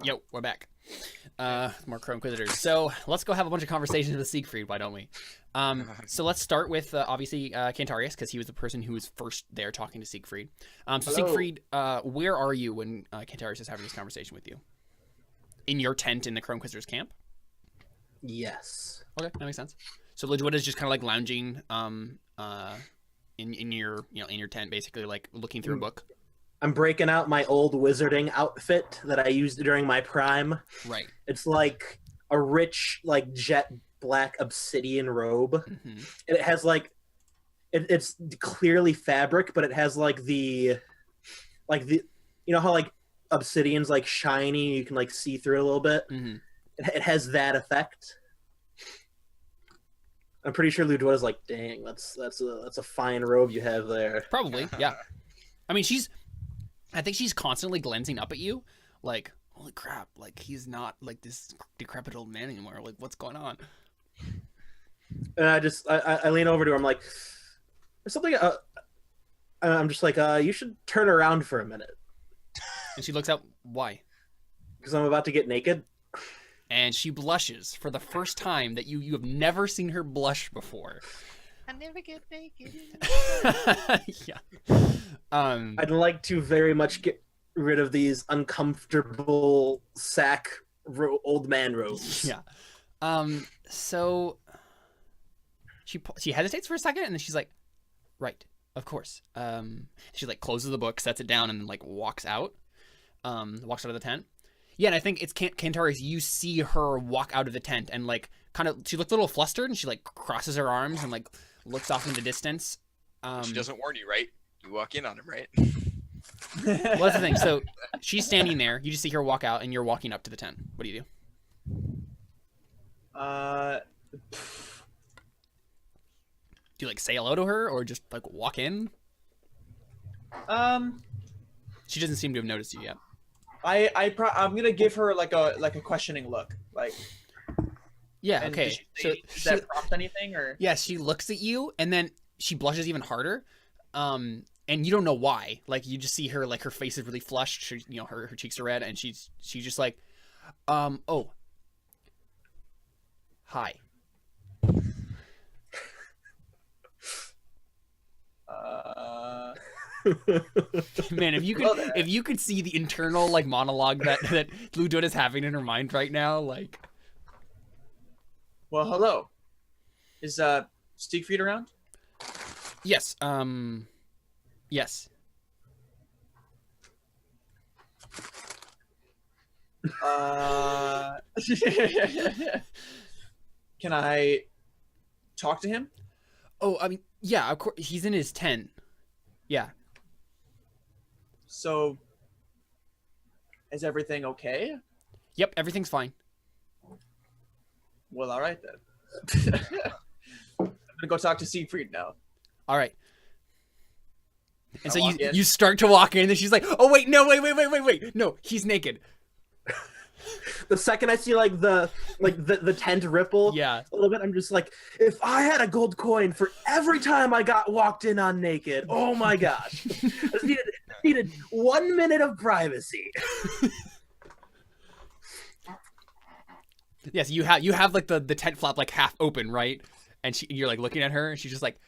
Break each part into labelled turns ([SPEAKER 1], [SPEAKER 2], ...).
[SPEAKER 1] Yo, we're back. More Crow Inquisitors. So let's go have a bunch of conversations with Siegfried, why don't we? So let's start with, obviously, Cantarius, because he was the person who was first there talking to Siegfried. So
[SPEAKER 2] Hello.
[SPEAKER 1] Siegfried, where are you when Cantarius is having this conversation with you? In your tent in the Crow Inquisitors camp?
[SPEAKER 2] Yes.
[SPEAKER 1] Okay, that makes sense. So Lidwid is just kind of like lounging in your in your tent, basically like looking through a book.
[SPEAKER 2] I'm breaking out my old wizarding outfit that I used during my prime.
[SPEAKER 1] Right.
[SPEAKER 2] It's like a rich, like jet black obsidian robe.
[SPEAKER 1] Mm-hmm.
[SPEAKER 2] And it has like, it's clearly fabric, but it has like the, you know how like obsidian's like shiny, you can like see through it a little bit.
[SPEAKER 1] Mm-hmm.
[SPEAKER 2] It has that effect. I'm pretty sure Ludwig is like, dang, that's a fine robe you have there.
[SPEAKER 1] Probably, yeah. I mean, I think she's constantly glancing up at you, like, holy crap, like, he's not, like, this decrepit old man anymore. Like, what's going on?
[SPEAKER 2] And I lean over to her, I'm like, there's something, I'm just like, you should turn around for a minute.
[SPEAKER 1] And she looks up, why?
[SPEAKER 2] Because I'm about to get naked.
[SPEAKER 1] And she blushes for the first time that you have never seen her blush before.
[SPEAKER 3] I never get naked.
[SPEAKER 1] Yeah.
[SPEAKER 2] I'd like to very much get rid of these uncomfortable sack old man robes.
[SPEAKER 1] Yeah. So she hesitates for a second, and then she's like, right, of course. She like closes the book, sets it down, and then like walks out of the tent. Yeah, and I think it's Cantarius. You see her walk out of the tent, and like kind of she looked a little flustered, and she like crosses her arms and like looks off in the distance.
[SPEAKER 3] She doesn't warn you, right? You walk in on him, right?
[SPEAKER 1] Well, that's the thing. So she's standing there. You just see her walk out, and you're walking up to the tent. What do you do? Do you like say hello to her, or just like walk in? She doesn't seem to have noticed you yet.
[SPEAKER 4] I'm gonna give her like a questioning look, like.
[SPEAKER 1] Yeah. Okay.
[SPEAKER 4] Does that prompt anything, or?
[SPEAKER 1] Yeah, she looks at you, and then she blushes even harder. And you don't know why. Like, you just see her, like, her face is really flushed. She, her cheeks are red, and she's just like, oh, hi. Man, if you could see the internal like monologue that Ludwig is having in her mind right now, like.
[SPEAKER 4] Well, hello. Is Siegfried around?
[SPEAKER 1] Yes. Yes.
[SPEAKER 4] Can I talk to him?
[SPEAKER 1] Oh, I mean, yeah, of course. He's in his tent. Yeah.
[SPEAKER 4] So, is everything okay?
[SPEAKER 1] Yep, everything's fine.
[SPEAKER 4] Well, all right then. I'm gonna go talk to Siegfried now.
[SPEAKER 1] All right. And so
[SPEAKER 4] walk in.
[SPEAKER 1] you start to walk in, and then she's like, "Oh wait, no, wait, no, he's naked."
[SPEAKER 2] The second I see like the tent ripple,
[SPEAKER 1] Yeah,
[SPEAKER 2] a little bit, I'm just like, if I had a gold coin for every time I got walked in on naked, oh my gosh, I just needed 1 minute of privacy.
[SPEAKER 1] yes, you have like the tent flap like half open, right? And you're like looking at her, and she's just like,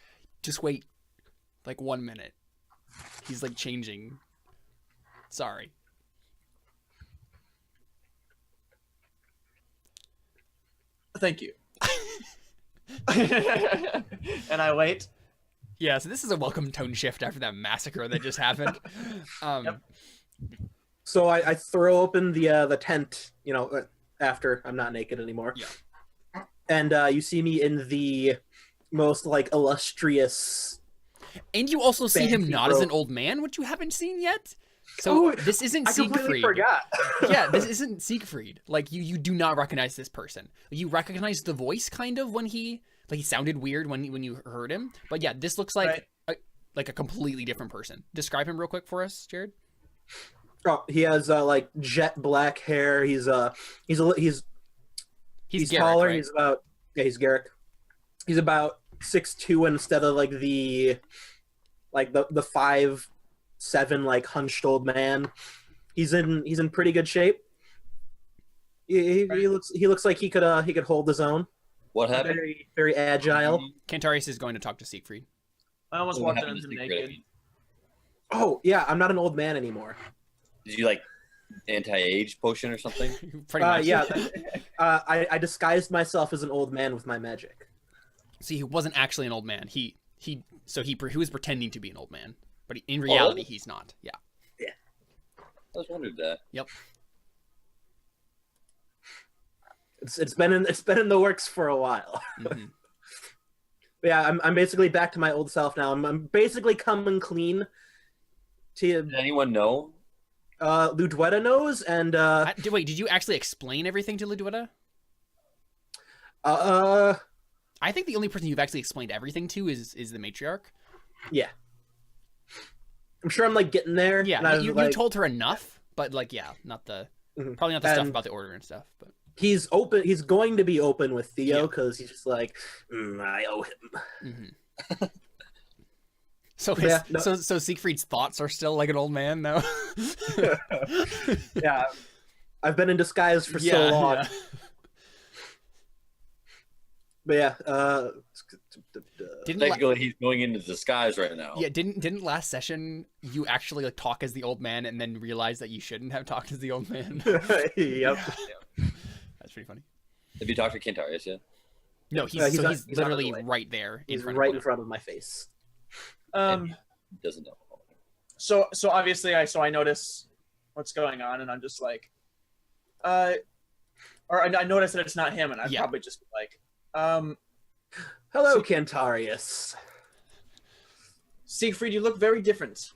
[SPEAKER 1] "Just wait, like 1 minute." He's like changing. Sorry.
[SPEAKER 4] Thank you. And I wait.
[SPEAKER 1] Yeah, so this is a welcome tone shift after that massacre that just happened.
[SPEAKER 4] Yep.
[SPEAKER 2] So I throw open the tent, after I'm not naked anymore.
[SPEAKER 1] Yeah.
[SPEAKER 2] And you see me in the most like illustrious.
[SPEAKER 1] And you also see him
[SPEAKER 2] Fancy
[SPEAKER 1] not as an
[SPEAKER 2] robe.
[SPEAKER 1] old man, which you haven't seen yet. So this isn't
[SPEAKER 2] I completely
[SPEAKER 1] Siegfried.
[SPEAKER 2] forgot.
[SPEAKER 1] Yeah, this isn't Siegfried. Like you do not recognize this person. You recognize the voice kind of when he sounded weird when you heard him. But yeah, this looks like a completely different person. Describe him real quick for us, Jared.
[SPEAKER 2] Oh, he has like jet black hair. He's
[SPEAKER 1] Garrick,
[SPEAKER 2] taller.
[SPEAKER 1] right?
[SPEAKER 2] He's Garrick. He's about 6'2" instead of like the 5'7" like hunched old man. He's in pretty good shape. He looks like he could hold his own.
[SPEAKER 5] What happened?
[SPEAKER 2] Very very agile.
[SPEAKER 1] Cantarius is going to talk to Siegfried.
[SPEAKER 4] I almost
[SPEAKER 5] What
[SPEAKER 4] walked
[SPEAKER 5] happened
[SPEAKER 4] into
[SPEAKER 5] to
[SPEAKER 4] naked.
[SPEAKER 5] Siegfried?
[SPEAKER 2] Oh yeah, I'm not an old man anymore.
[SPEAKER 5] Did you like anti-age potion or something?
[SPEAKER 1] Pretty much.
[SPEAKER 2] Yeah, I disguised myself as an old man with my magic.
[SPEAKER 1] See, he wasn't actually an old man. He was pretending to be an old man, but in reality, he's not. Yeah.
[SPEAKER 5] I was wondering that.
[SPEAKER 1] Yep.
[SPEAKER 2] It's been in the works for a while.
[SPEAKER 1] Mm-hmm.
[SPEAKER 2] Yeah, I'm basically back to my old self now. I'm basically coming clean.
[SPEAKER 5] Did anyone know?
[SPEAKER 2] Ludwetta knows, and
[SPEAKER 1] Wait, did you actually explain everything to Ludwetta? I think the only person you've actually explained everything to is the matriarch.
[SPEAKER 2] yeah. I'm sure I'm like getting there.
[SPEAKER 1] Yeah,
[SPEAKER 2] and I was,
[SPEAKER 1] you
[SPEAKER 2] like,
[SPEAKER 1] told her enough, but like, yeah, not the
[SPEAKER 2] Mhm.
[SPEAKER 1] probably not the stuff
[SPEAKER 2] And-
[SPEAKER 1] about the order and stuff. But
[SPEAKER 2] he's open. He's going to be open with Theo
[SPEAKER 1] Yeah.
[SPEAKER 2] because he's just like, I owe him.
[SPEAKER 1] mm-hmm. So
[SPEAKER 2] Yeah, no.
[SPEAKER 1] so Siegfried's thoughts are still like an old man though.
[SPEAKER 2] Yeah, I've been in disguise for so long.
[SPEAKER 1] Yeah.
[SPEAKER 2] But yeah,
[SPEAKER 1] Didn't la-
[SPEAKER 5] Technically, he's going into disguise right now.
[SPEAKER 1] yeah, didn't last session you actually like talk as the old man and then realize that you shouldn't have talked as the old man?
[SPEAKER 2] yep.
[SPEAKER 1] That's pretty funny.
[SPEAKER 5] Have you talked to Cantarius yet?
[SPEAKER 1] No,
[SPEAKER 2] he's on-
[SPEAKER 1] he's
[SPEAKER 2] he's on his
[SPEAKER 1] literally
[SPEAKER 2] way.
[SPEAKER 1] right there
[SPEAKER 2] He's
[SPEAKER 1] in front
[SPEAKER 2] right
[SPEAKER 1] of
[SPEAKER 2] in
[SPEAKER 1] him.
[SPEAKER 2] front of my face.
[SPEAKER 5] He doesn't know.
[SPEAKER 4] So obviously I notice what's going on, and I'm just like, or I notice that it's not him, and I'd
[SPEAKER 1] Yeah.
[SPEAKER 4] probably just be like,
[SPEAKER 2] Hello, Cantarius.
[SPEAKER 4] Siegfried, you look very different.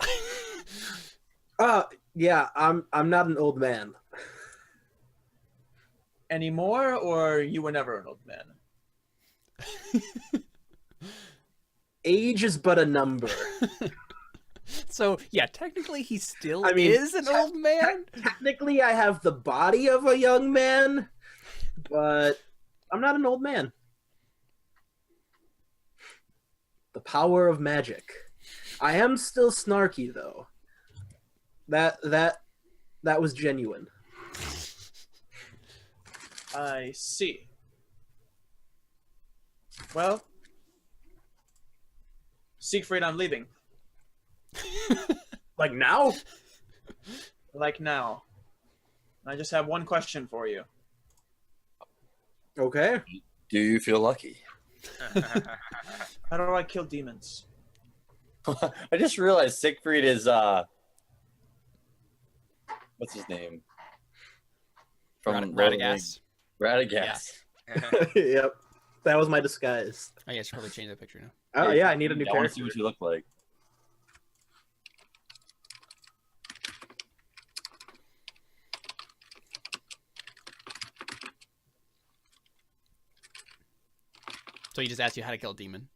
[SPEAKER 2] Yeah, I'm not an old man.
[SPEAKER 4] Anymore, or you were never an old man?
[SPEAKER 2] Age is but a number.
[SPEAKER 1] So yeah, technically he still
[SPEAKER 2] I mean,
[SPEAKER 1] is an old man.
[SPEAKER 2] Technically, I have the body of a young man, but I'm not an old man. The power of magic. I am still snarky though. That was genuine.
[SPEAKER 4] I see. Well, Siegfried, I'm leaving.
[SPEAKER 2] Like now?
[SPEAKER 4] Like now. I just have one question for you.
[SPEAKER 2] Okay.
[SPEAKER 5] Do you feel lucky?
[SPEAKER 4] How do I kill demons?
[SPEAKER 5] I just realized Siegfried is what's his name?
[SPEAKER 1] Radagast.
[SPEAKER 5] Radagast.
[SPEAKER 2] Yep. That was my disguise.
[SPEAKER 1] Oh yeah, I should probably change the picture now.
[SPEAKER 2] Oh yeah, I need a new
[SPEAKER 5] I want to see
[SPEAKER 2] character.
[SPEAKER 5] what you look like.
[SPEAKER 1] So he just asked you how to kill a demon.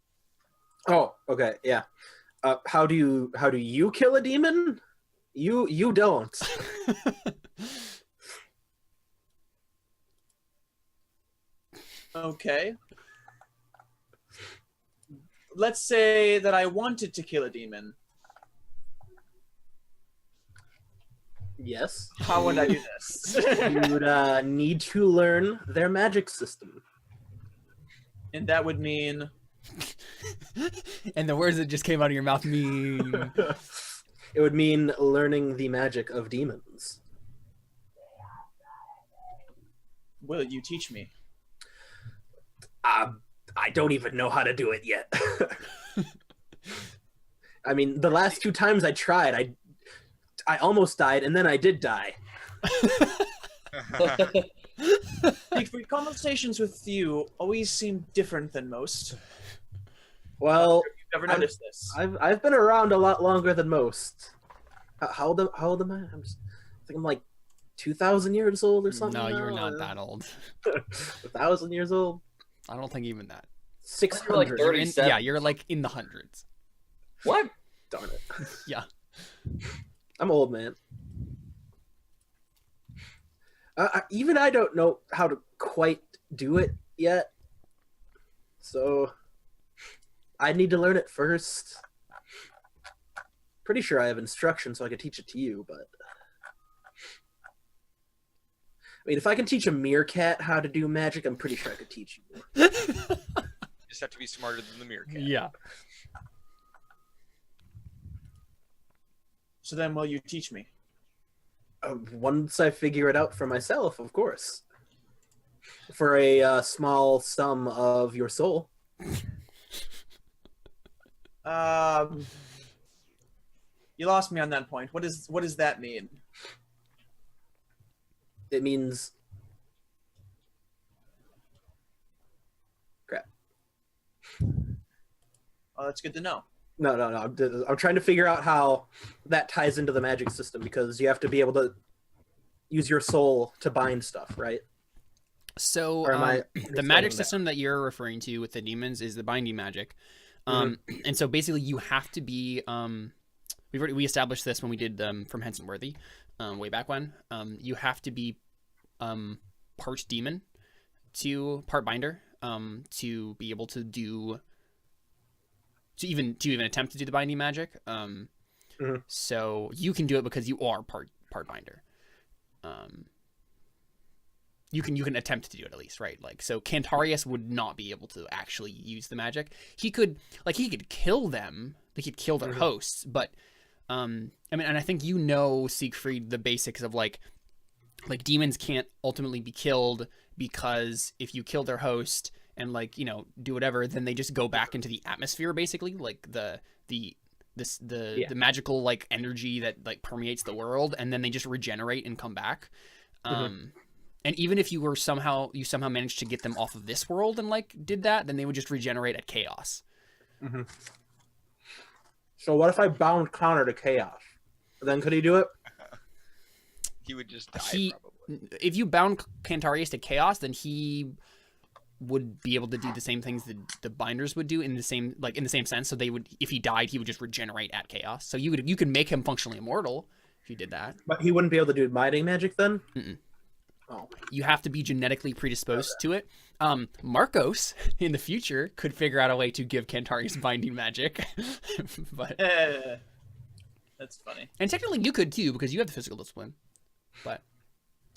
[SPEAKER 2] Oh, okay, yeah. How do you kill a demon? You don't.
[SPEAKER 4] Okay. Let's say that I wanted to kill a demon.
[SPEAKER 2] Yes.
[SPEAKER 4] How would I do this?
[SPEAKER 2] You would need to learn their magic system.
[SPEAKER 4] And that would mean
[SPEAKER 1] And the words that just came out of your mouth mean
[SPEAKER 2] It would mean learning the magic of demons.
[SPEAKER 4] will you teach me?
[SPEAKER 2] I don't even know how to do it yet. I mean, the last 2 times I tried, I almost died, and then I did die.
[SPEAKER 4] Siegfried, conversations with you always seem different than most.
[SPEAKER 2] Well,
[SPEAKER 4] You've never noticed this.
[SPEAKER 2] I've been around a lot longer than most. How old am I? I think I'm like 2,000 years old or something.
[SPEAKER 1] no, you're
[SPEAKER 2] now.
[SPEAKER 1] not that old.
[SPEAKER 2] 1,000 years old.
[SPEAKER 1] I don't think even that.
[SPEAKER 2] 600.
[SPEAKER 5] like 30.
[SPEAKER 1] You're in,
[SPEAKER 5] 37.
[SPEAKER 1] yeah, you're like in the hundreds.
[SPEAKER 5] What?
[SPEAKER 2] Darn it.
[SPEAKER 1] Yeah.
[SPEAKER 2] I'm old, man. Even I don't know how to quite do it yet. So I need to learn it first. Pretty sure I have instructions so I could teach it to you, but mean, if I can teach a meerkat how to do magic, I'm pretty sure I could teach you.
[SPEAKER 3] You just have to be smarter than the meerkat.
[SPEAKER 1] Yeah.
[SPEAKER 4] So then, will you teach me?
[SPEAKER 2] Once I figure it out for myself, of course. For a small sum of your soul.
[SPEAKER 4] You lost me on that point. What does that mean?
[SPEAKER 2] It means... Crap.
[SPEAKER 4] Oh, that's good to know.
[SPEAKER 2] No. I'm trying to figure out how that ties into the magic system, because you have to be able to use your soul to bind stuff, right?
[SPEAKER 1] So
[SPEAKER 2] Or am I
[SPEAKER 1] the magic system that you're referring to with the demons is the binding magic. And so basically you have to be we established this when we did from Henson Worthy way back when. You have to be part demon to part binder to be able to do to even attempt to do the binding magic. So you can do it because you are part binder. You can attempt to do it at least, right? Like, so Cantarius would not be able to actually use the magic. He could kill them. He could kill their hosts, but I mean, and I think Siegfried, the basics of like demons can't ultimately be killed, because if you kill their host and do whatever, then they just go back into the atmosphere, basically, like the magical like energy that like permeates the world, and then they just regenerate and come back. And even if you somehow managed to get them off of this world and did that, then they would just regenerate at chaos.
[SPEAKER 2] So what if I bound Connor to chaos? Then could he do it?
[SPEAKER 3] He would just die, probably.
[SPEAKER 1] If you bound Cantarius to chaos, then he would be able to do the same things that the binders would do in the same sense. So they would, if he died, he would just regenerate at chaos. So you could make him functionally immortal if you did that.
[SPEAKER 2] But he wouldn't be able to do binding magic then? Oh.
[SPEAKER 1] You have to be genetically predisposed to it. Marcos in the future could figure out a way to give Cantarius binding magic. But
[SPEAKER 4] that's funny.
[SPEAKER 1] And technically you could too, because you have the physical discipline. But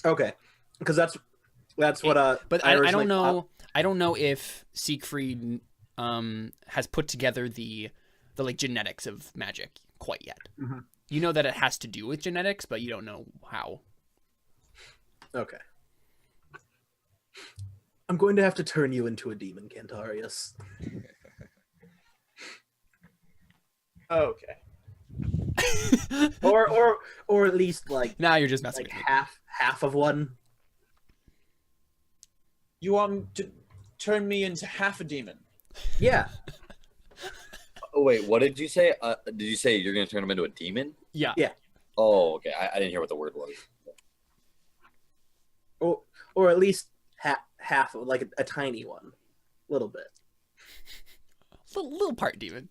[SPEAKER 2] okay, because that's what
[SPEAKER 1] but I don't know. I don't know if Siegfried has put together the genetics of magic quite yet. You know that it has to do with genetics, but you don't know how.
[SPEAKER 2] Okay. I'm going to have to turn you into a demon, Cantarius.
[SPEAKER 4] Okay.
[SPEAKER 2] or at least
[SPEAKER 1] now you're just messing with
[SPEAKER 2] half of one.
[SPEAKER 4] You want to turn me into half a demon?
[SPEAKER 2] Yeah.
[SPEAKER 5] Oh wait, what did you say? Did you say you're gonna turn him into a demon?
[SPEAKER 1] Yeah.
[SPEAKER 5] Oh, okay. I didn't hear what the word was.
[SPEAKER 2] Or at least half of a tiny one, a little bit.
[SPEAKER 1] Little part demon.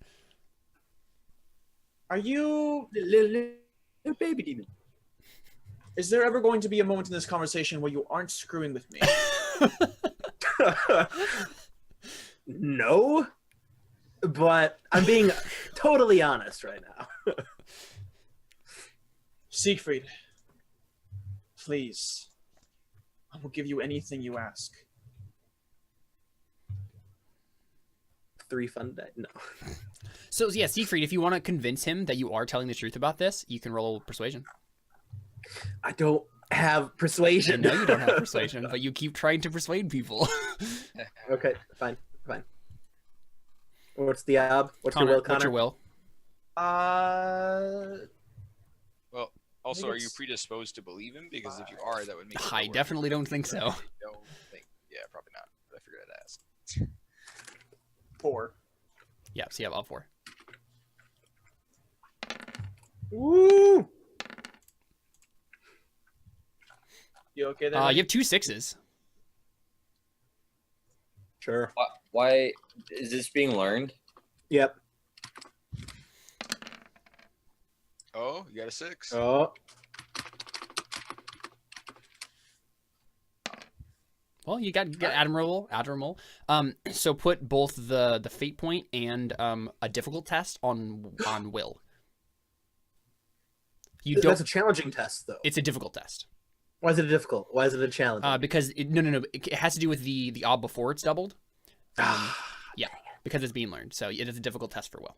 [SPEAKER 4] Are you
[SPEAKER 2] Little baby demon?
[SPEAKER 4] Is there ever going to be a moment in this conversation where you aren't screwing with me?
[SPEAKER 2] No, but I'm being totally honest right now.
[SPEAKER 4] Siegfried, please. I will give you anything you ask.
[SPEAKER 2] 3 fun days. No.
[SPEAKER 1] So yeah, Siegfried, if you want to convince him that you are telling the truth about this, you can roll persuasion.
[SPEAKER 2] I don't have persuasion.
[SPEAKER 1] I know you don't have persuasion, but you keep trying to persuade people.
[SPEAKER 2] Okay, fine. What's the what's
[SPEAKER 1] Connor,
[SPEAKER 2] your will, Connor?
[SPEAKER 1] What's your will?
[SPEAKER 3] Well, also, are you predisposed to believe him? Because if you are, that would make it
[SPEAKER 1] I
[SPEAKER 3] lower.
[SPEAKER 1] definitely don't think so.
[SPEAKER 3] Don't think. Yeah, probably not. But I figured I'd ask.
[SPEAKER 4] 4.
[SPEAKER 1] Yeah, so you have all 4.
[SPEAKER 2] Woo!
[SPEAKER 4] You okay there?
[SPEAKER 1] You have 2 6s.
[SPEAKER 2] Sure.
[SPEAKER 5] Why is this being learned?
[SPEAKER 2] Yep.
[SPEAKER 3] Oh, you got a 6.
[SPEAKER 2] Oh.
[SPEAKER 1] Well, you got admirable. So put both the fate point and a difficult test on will.
[SPEAKER 2] That's a challenging test, though.
[SPEAKER 1] It's a difficult test.
[SPEAKER 2] Why is it difficult? Why is it a challenge?
[SPEAKER 1] Because no. It has to do with the ob before it's doubled. Yeah, because it's being learned. So it is a difficult test for Will.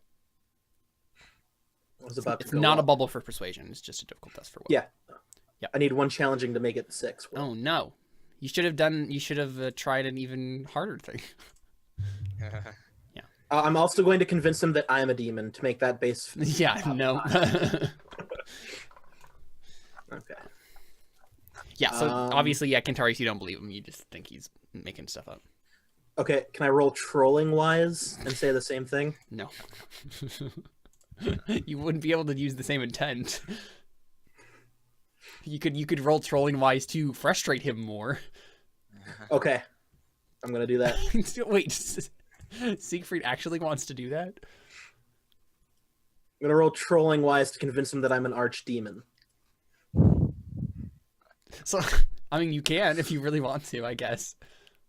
[SPEAKER 2] I was about to
[SPEAKER 1] It's
[SPEAKER 2] go
[SPEAKER 1] not a
[SPEAKER 2] up.
[SPEAKER 1] bubble for persuasion. It's just a difficult test for Will.
[SPEAKER 2] Yeah.
[SPEAKER 1] Yep.
[SPEAKER 2] I need one challenging to make it 6.
[SPEAKER 1] Oh no, you should have tried an even harder thing.
[SPEAKER 2] I'm also going to convince him that I'm a demon to make that base.
[SPEAKER 1] Yeah, no.
[SPEAKER 2] Okay.
[SPEAKER 1] Yeah, so obviously, Cantarius, you don't believe him. You just think he's making stuff up.
[SPEAKER 2] Okay, can I roll trolling wise and say the same thing?
[SPEAKER 1] No. You wouldn't be able to use the same intent. You could roll trolling wise to frustrate him more.
[SPEAKER 2] Okay. I'm going to do that.
[SPEAKER 1] Wait, Siegfried actually wants to do that?
[SPEAKER 2] I'm going to roll trolling wise to convince him that I'm an archdemon.
[SPEAKER 1] So, I mean, you can if you really want to, I guess.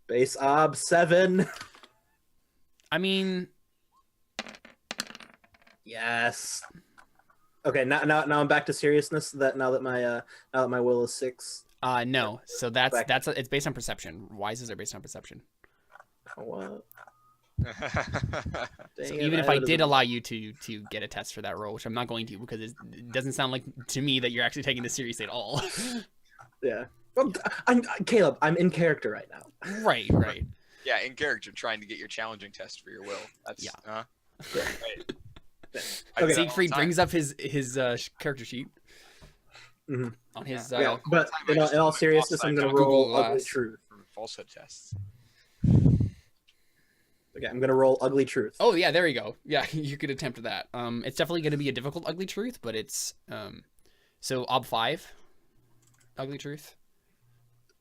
[SPEAKER 2] Base ob 7.
[SPEAKER 1] I mean,
[SPEAKER 2] Yes. Okay, now I'm back to seriousness. Now that my will is 6.
[SPEAKER 1] no. So it's based on perception. Wises are based on perception.
[SPEAKER 2] What?
[SPEAKER 1] So even if I did allow you to get a test for that roll, which I'm not going to because it doesn't sound like to me that you're actually taking this seriously at all.
[SPEAKER 2] Yeah. Well, Caleb, I'm in character right now.
[SPEAKER 1] Right.
[SPEAKER 3] Yeah, in character, trying to get your challenging test for your will. That's
[SPEAKER 1] Yeah.
[SPEAKER 3] Right.
[SPEAKER 2] Okay.
[SPEAKER 1] Siegfried brings up his character sheet
[SPEAKER 2] Mhm.
[SPEAKER 1] on his.
[SPEAKER 2] Yeah, but in all seriousness, I'm going to roll
[SPEAKER 1] Google
[SPEAKER 2] ugly
[SPEAKER 1] Glass.
[SPEAKER 2] truth.
[SPEAKER 3] For falsehood tests.
[SPEAKER 2] Okay, I'm going to roll ugly truth.
[SPEAKER 1] Oh yeah, there you go. Yeah, you could attempt that. It's definitely going to be a difficult ugly truth, but it's so ob 5, ugly truth.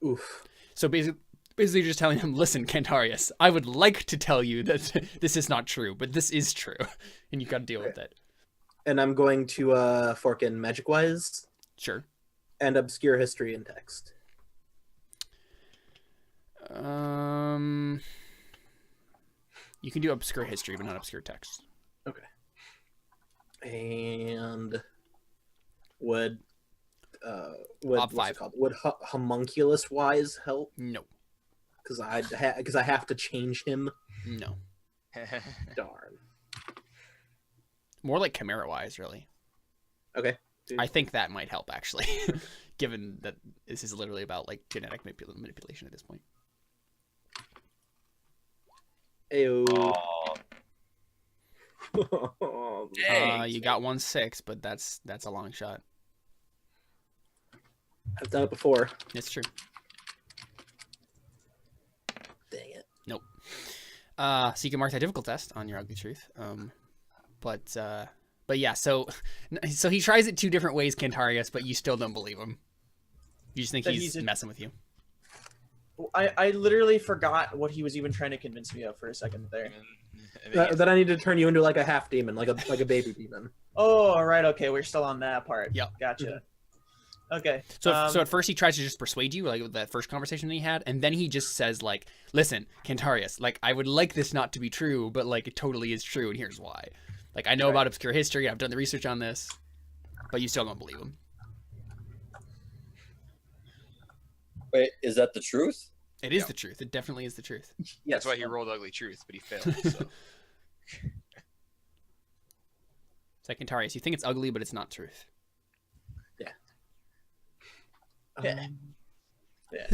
[SPEAKER 2] Oof.
[SPEAKER 1] So basically just telling him, listen, Cantarius, I would like to tell you that this is not true, but this is true, and you got to deal with it.
[SPEAKER 2] And I'm going to fork in magic wise
[SPEAKER 1] Sure.
[SPEAKER 2] and obscure history and text.
[SPEAKER 1] You can do obscure history, but not obscure text.
[SPEAKER 2] Okay. And would
[SPEAKER 1] Ob
[SPEAKER 2] what's
[SPEAKER 1] 5.
[SPEAKER 2] it called? Would homunculus wise help?
[SPEAKER 1] No.
[SPEAKER 2] Because I have to change him.
[SPEAKER 1] No.
[SPEAKER 2] Darn.
[SPEAKER 1] More like chimera wise, really.
[SPEAKER 2] Okay.
[SPEAKER 1] I think that might help, actually, given that this is literally about like genetic manipulation at this point.
[SPEAKER 2] Ayo.
[SPEAKER 1] You got 1-6, but that's a long shot.
[SPEAKER 2] I've done it before.
[SPEAKER 1] It's true.
[SPEAKER 2] Dang it.
[SPEAKER 1] Nope. So you can mark that difficult test on your ugly truth. But yeah, so he tries it 2 different ways, Cantarius, but you still don't believe him. You just think he's messing with you.
[SPEAKER 4] I literally forgot what he was even trying to convince me of for a second there.
[SPEAKER 2] That I need to turn you into like a half demon, like a baby demon.
[SPEAKER 4] Oh, all right, okay, we're still on that part.
[SPEAKER 1] Yep.
[SPEAKER 4] Gotcha. Okay.
[SPEAKER 1] So at first he tries to just persuade you, like with that first conversation that he had, and then he just says like, "Listen, Cantarius, like I would like this not to be true, but like it totally is true, and here's why. Like I know about obscure history, I've done the research on this, but you still don't believe him."
[SPEAKER 5] Wait, is that the truth?
[SPEAKER 1] It is the truth. It definitely is the truth.
[SPEAKER 2] Yes.
[SPEAKER 3] That's why he rolled ugly truth, but he failed. So.
[SPEAKER 1] So Cantarius, you think it's ugly, but it's not truth.
[SPEAKER 4] Yeah. Yeah. All right.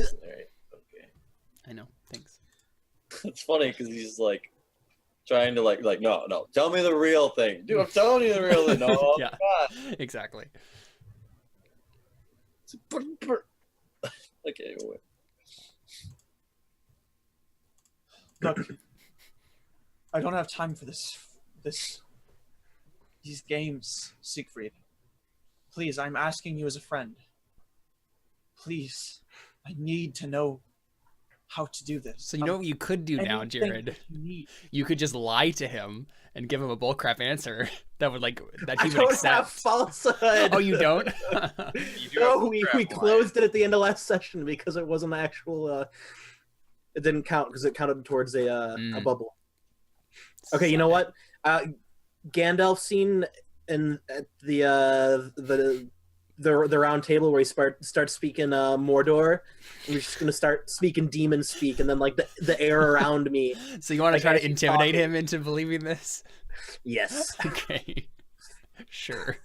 [SPEAKER 4] Okay.
[SPEAKER 1] I know. Thanks.
[SPEAKER 5] It's funny because he's like trying to like no, tell me the real thing, dude. I'm telling you the real thing. No,
[SPEAKER 1] Yeah.
[SPEAKER 5] God.
[SPEAKER 1] Exactly.
[SPEAKER 5] Okay, wait.
[SPEAKER 4] Look, I don't have time for these games, Siegfried. Please, I'm asking you as a friend. Please, I need to know how to do this.
[SPEAKER 1] So you know what you could do now,
[SPEAKER 4] Anything
[SPEAKER 1] Jared?
[SPEAKER 4] that you need.
[SPEAKER 1] You could just lie to him and give him a bullcrap answer that would that
[SPEAKER 2] I
[SPEAKER 1] he would
[SPEAKER 2] don't
[SPEAKER 1] accept.
[SPEAKER 2] have falsehood.
[SPEAKER 1] Oh, you don't?
[SPEAKER 3] You do
[SPEAKER 2] No,
[SPEAKER 3] have
[SPEAKER 2] we
[SPEAKER 3] crap line.
[SPEAKER 2] closed it at the end of last session because it wasn't actual. It didn't count because it counted towards a bubble. Okay, you know what? Gandalf scene in at the the round table where he starts speaking Mordor. And we're just gonna start speaking demon speak, and then like the air around me.
[SPEAKER 1] So you want to
[SPEAKER 2] Like,
[SPEAKER 1] try to
[SPEAKER 2] as he's
[SPEAKER 1] intimidate
[SPEAKER 2] talking.
[SPEAKER 1] him into believing this?
[SPEAKER 2] Yes.
[SPEAKER 1] Okay. Sure.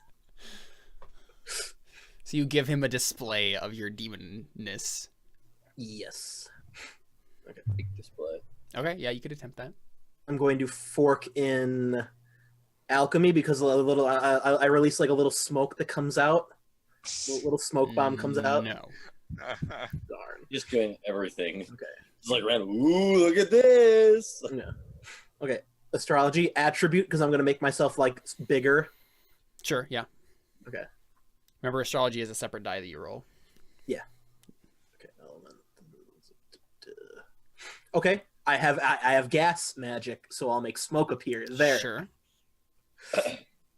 [SPEAKER 1] So you give him a display of your demonness.
[SPEAKER 2] Yes.
[SPEAKER 5] Big display.
[SPEAKER 1] Okay, yeah, you could attempt that.
[SPEAKER 2] I'm going to fork in alchemy because a little I release like a little smoke that comes out. A little smoke bomb comes out.
[SPEAKER 1] No.
[SPEAKER 2] Darn.
[SPEAKER 5] Just doing everything.
[SPEAKER 2] Okay.
[SPEAKER 5] It's like random. Ooh, look at this.
[SPEAKER 2] Yeah. Okay. Astrology attribute because I'm going to make myself like bigger.
[SPEAKER 1] Sure, yeah.
[SPEAKER 2] Okay.
[SPEAKER 1] Remember, astrology is a separate die that you roll.
[SPEAKER 2] Okay. Okay. I have gas magic, so I'll make smoke appear there.
[SPEAKER 1] Sure.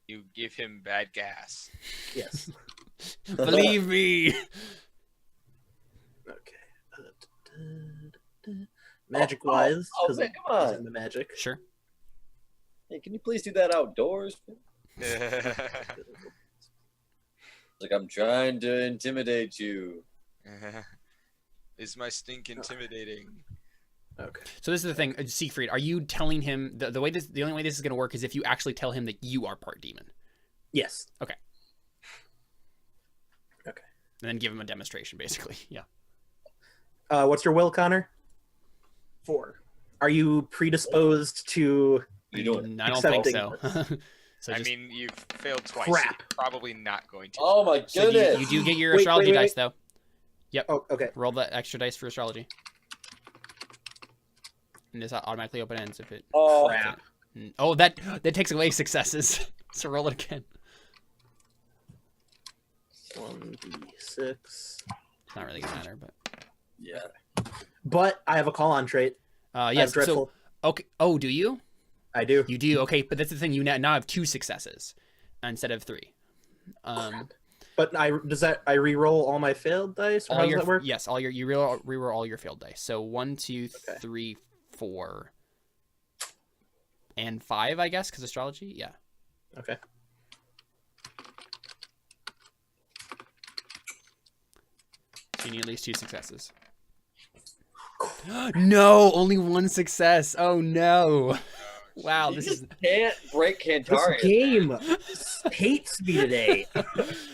[SPEAKER 3] You give him bad gas.
[SPEAKER 2] Yes.
[SPEAKER 1] Believe me.
[SPEAKER 2] Okay. Magic wise,
[SPEAKER 5] Oh,
[SPEAKER 2] because
[SPEAKER 5] man, come on.
[SPEAKER 2] I'm the magic.
[SPEAKER 1] Sure.
[SPEAKER 5] Hey, can you please do that outdoors? Like I'm trying to intimidate you.
[SPEAKER 3] Is my stink intimidating?
[SPEAKER 2] Okay.
[SPEAKER 1] So this is the thing, Siegfried. Are you telling him the only way this is going to work is if you actually tell him that you are part demon,
[SPEAKER 2] Yes.
[SPEAKER 1] and then give him a demonstration, basically. Yeah.
[SPEAKER 2] What's your will, Connor?
[SPEAKER 4] 4.
[SPEAKER 2] Are you predisposed to?
[SPEAKER 5] What are you doing?
[SPEAKER 1] I don't think so.
[SPEAKER 2] Accepting
[SPEAKER 1] So
[SPEAKER 3] I
[SPEAKER 1] just,
[SPEAKER 3] mean, you've failed twice.
[SPEAKER 2] Crap.
[SPEAKER 3] So you're probably not going to.
[SPEAKER 5] Oh my
[SPEAKER 1] so
[SPEAKER 5] goodness!
[SPEAKER 1] you do get your
[SPEAKER 2] Wait,
[SPEAKER 1] astrology
[SPEAKER 2] wait, wait.
[SPEAKER 1] dice though.
[SPEAKER 2] Oh, okay.
[SPEAKER 1] Roll the extra dice for astrology. And this automatically open ends if it.
[SPEAKER 5] Oh,
[SPEAKER 2] Crap.
[SPEAKER 1] Oh, that takes away successes. So roll it again.
[SPEAKER 2] 1d6.
[SPEAKER 1] It's not really gonna matter, but.
[SPEAKER 5] yeah.
[SPEAKER 2] But I have a call on trait. I have
[SPEAKER 1] Yes. So
[SPEAKER 2] dreadful.
[SPEAKER 1] okay. Oh, do you?
[SPEAKER 2] I do.
[SPEAKER 1] You do. Okay, but that's the thing. You now have 2 successes instead of 3.
[SPEAKER 2] But I re-roll all my failed dice, or how
[SPEAKER 1] All
[SPEAKER 2] does
[SPEAKER 1] your
[SPEAKER 2] that work?
[SPEAKER 1] yes, all your you reroll all your failed dice. So 1, 2,
[SPEAKER 2] Okay.
[SPEAKER 1] 3, 4, and 5, I guess, because astrology. Yeah.
[SPEAKER 2] Okay.
[SPEAKER 1] So you need at least 2 successes. No, only 1 success. Oh no! Wow,
[SPEAKER 5] You
[SPEAKER 1] this
[SPEAKER 5] just
[SPEAKER 1] is
[SPEAKER 5] can't break
[SPEAKER 2] This
[SPEAKER 5] Cantarius.
[SPEAKER 2] game hates me today.
[SPEAKER 5] Dude,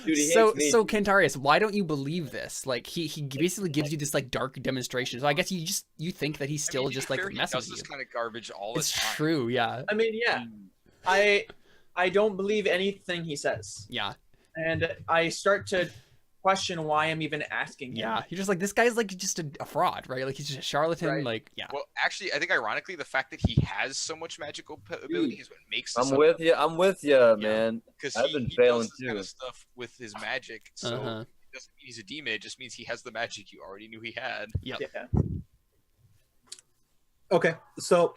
[SPEAKER 5] he
[SPEAKER 1] so
[SPEAKER 5] hates me.
[SPEAKER 1] so. Cantarius, why don't you believe this? Like he basically gives you this like dark demonstration. So I guess you think that he's still
[SPEAKER 3] I mean, to
[SPEAKER 1] just
[SPEAKER 3] be
[SPEAKER 1] like
[SPEAKER 3] fair, he
[SPEAKER 1] messing
[SPEAKER 3] does
[SPEAKER 1] with
[SPEAKER 3] this
[SPEAKER 1] you.
[SPEAKER 3] kind of garbage all the
[SPEAKER 1] It's
[SPEAKER 3] time.
[SPEAKER 1] true. Yeah.
[SPEAKER 4] I mean, yeah. I don't believe anything he says,
[SPEAKER 1] Yeah.
[SPEAKER 4] and I start to question why I'm even asking him.
[SPEAKER 1] Yeah. You're just like, this guy's like just a fraud, right? Like he's just a charlatan.
[SPEAKER 4] Right.
[SPEAKER 1] Like, yeah.
[SPEAKER 3] Well, actually, I think ironically, the fact that he has so much magical ability is what makes this
[SPEAKER 5] I'm with you. I'm with you, man.
[SPEAKER 3] because
[SPEAKER 5] I've
[SPEAKER 3] he,
[SPEAKER 5] been
[SPEAKER 3] he
[SPEAKER 5] failing
[SPEAKER 3] does this kind
[SPEAKER 5] too.
[SPEAKER 3] of stuff with his magic. So
[SPEAKER 1] Uh-huh.
[SPEAKER 3] it doesn't mean he's a demon. It just means he has the magic you already knew he had.
[SPEAKER 1] Yep.
[SPEAKER 4] Yeah.
[SPEAKER 2] Okay, so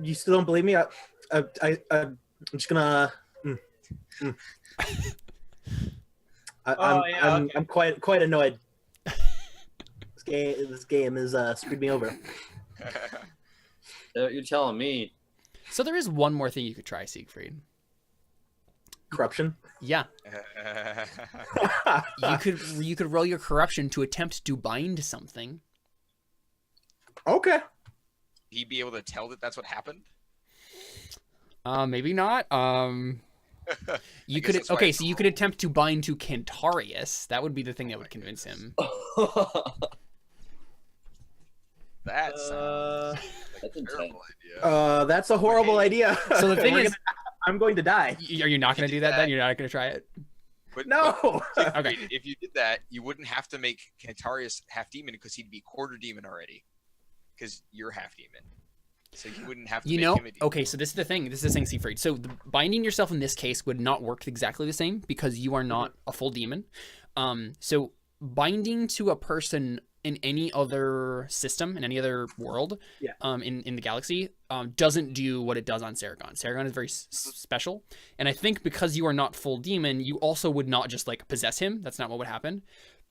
[SPEAKER 2] you still don't believe me? I'm just gonna. I'm quite annoyed. This game has screwed me over.
[SPEAKER 5] You're telling me.
[SPEAKER 1] So there is one more thing you could try, Siegfried.
[SPEAKER 2] Corruption.
[SPEAKER 1] Yeah. You could roll your corruption to attempt to bind something.
[SPEAKER 2] Okay.
[SPEAKER 3] He'd be able to tell that that's what happened.
[SPEAKER 1] Maybe not. You
[SPEAKER 3] guess
[SPEAKER 1] could
[SPEAKER 3] that's why
[SPEAKER 1] okay,
[SPEAKER 3] it's
[SPEAKER 1] so you could attempt to bind to Cantarius. That would be the thing that would convince him.
[SPEAKER 3] That sounds
[SPEAKER 5] That's
[SPEAKER 3] like a
[SPEAKER 5] intense.
[SPEAKER 3] terrible idea.
[SPEAKER 2] That's a horrible idea.
[SPEAKER 1] So the thing
[SPEAKER 2] We're
[SPEAKER 1] is,
[SPEAKER 2] I'm going to die.
[SPEAKER 1] are you not going to do that then? You're not going to try it?
[SPEAKER 3] But
[SPEAKER 2] No.
[SPEAKER 1] Okay.
[SPEAKER 3] if you did that, you wouldn't have to make Cantarius half demon because he'd be quarter demon already. Because you're half demon, so you wouldn't have to.
[SPEAKER 1] You
[SPEAKER 3] make
[SPEAKER 1] know,
[SPEAKER 3] him a demon.
[SPEAKER 1] okay, so this is the thing. This is the thing, Siegfried. So binding yourself in this case would not work exactly the same because you are not a full demon. So binding to a person in any other system, in any other world,
[SPEAKER 2] Yeah.
[SPEAKER 1] In the galaxy, doesn't do what it does on Serragon. Serragon is very special, and I think because you are not full demon, you also would not just like possess him. That's not what would happen.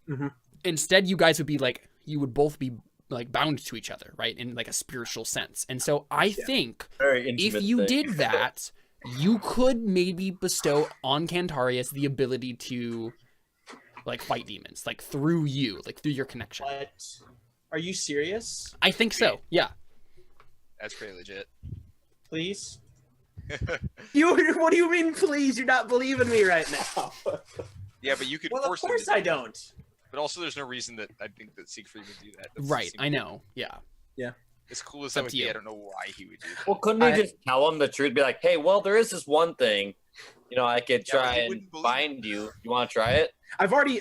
[SPEAKER 2] Mhm.
[SPEAKER 1] Instead, you guys would be like, you would both be like bound to each other, right, in like a spiritual sense. And so I think
[SPEAKER 5] Very intimate
[SPEAKER 1] if you
[SPEAKER 5] thing.
[SPEAKER 1] did that, you could maybe bestow on Cantarius the ability to like fight demons, like through you, like through your connection.
[SPEAKER 4] What? Are you serious?
[SPEAKER 1] I think so. Yeah.
[SPEAKER 3] That's pretty legit.
[SPEAKER 4] Please?
[SPEAKER 2] What do you mean, please? You're not believing me right now.
[SPEAKER 3] Yeah, but you could
[SPEAKER 4] Well, of
[SPEAKER 3] force them
[SPEAKER 4] course
[SPEAKER 3] to
[SPEAKER 4] I
[SPEAKER 3] do that.
[SPEAKER 4] don't.
[SPEAKER 3] But also, there's no reason that I think that Siegfried would do that. That's
[SPEAKER 1] Right. I know. Yeah.
[SPEAKER 3] As cool as
[SPEAKER 1] Up
[SPEAKER 3] that would
[SPEAKER 1] to
[SPEAKER 3] be,
[SPEAKER 1] you.
[SPEAKER 3] I don't know why he would do that.
[SPEAKER 5] Well, couldn't he just tell him the truth? Be like, hey, well, there is this one thing. You know, I could
[SPEAKER 3] Yeah, but
[SPEAKER 5] try
[SPEAKER 3] he
[SPEAKER 5] and
[SPEAKER 3] wouldn't believe
[SPEAKER 5] find you. You want to try it?
[SPEAKER 2] I've already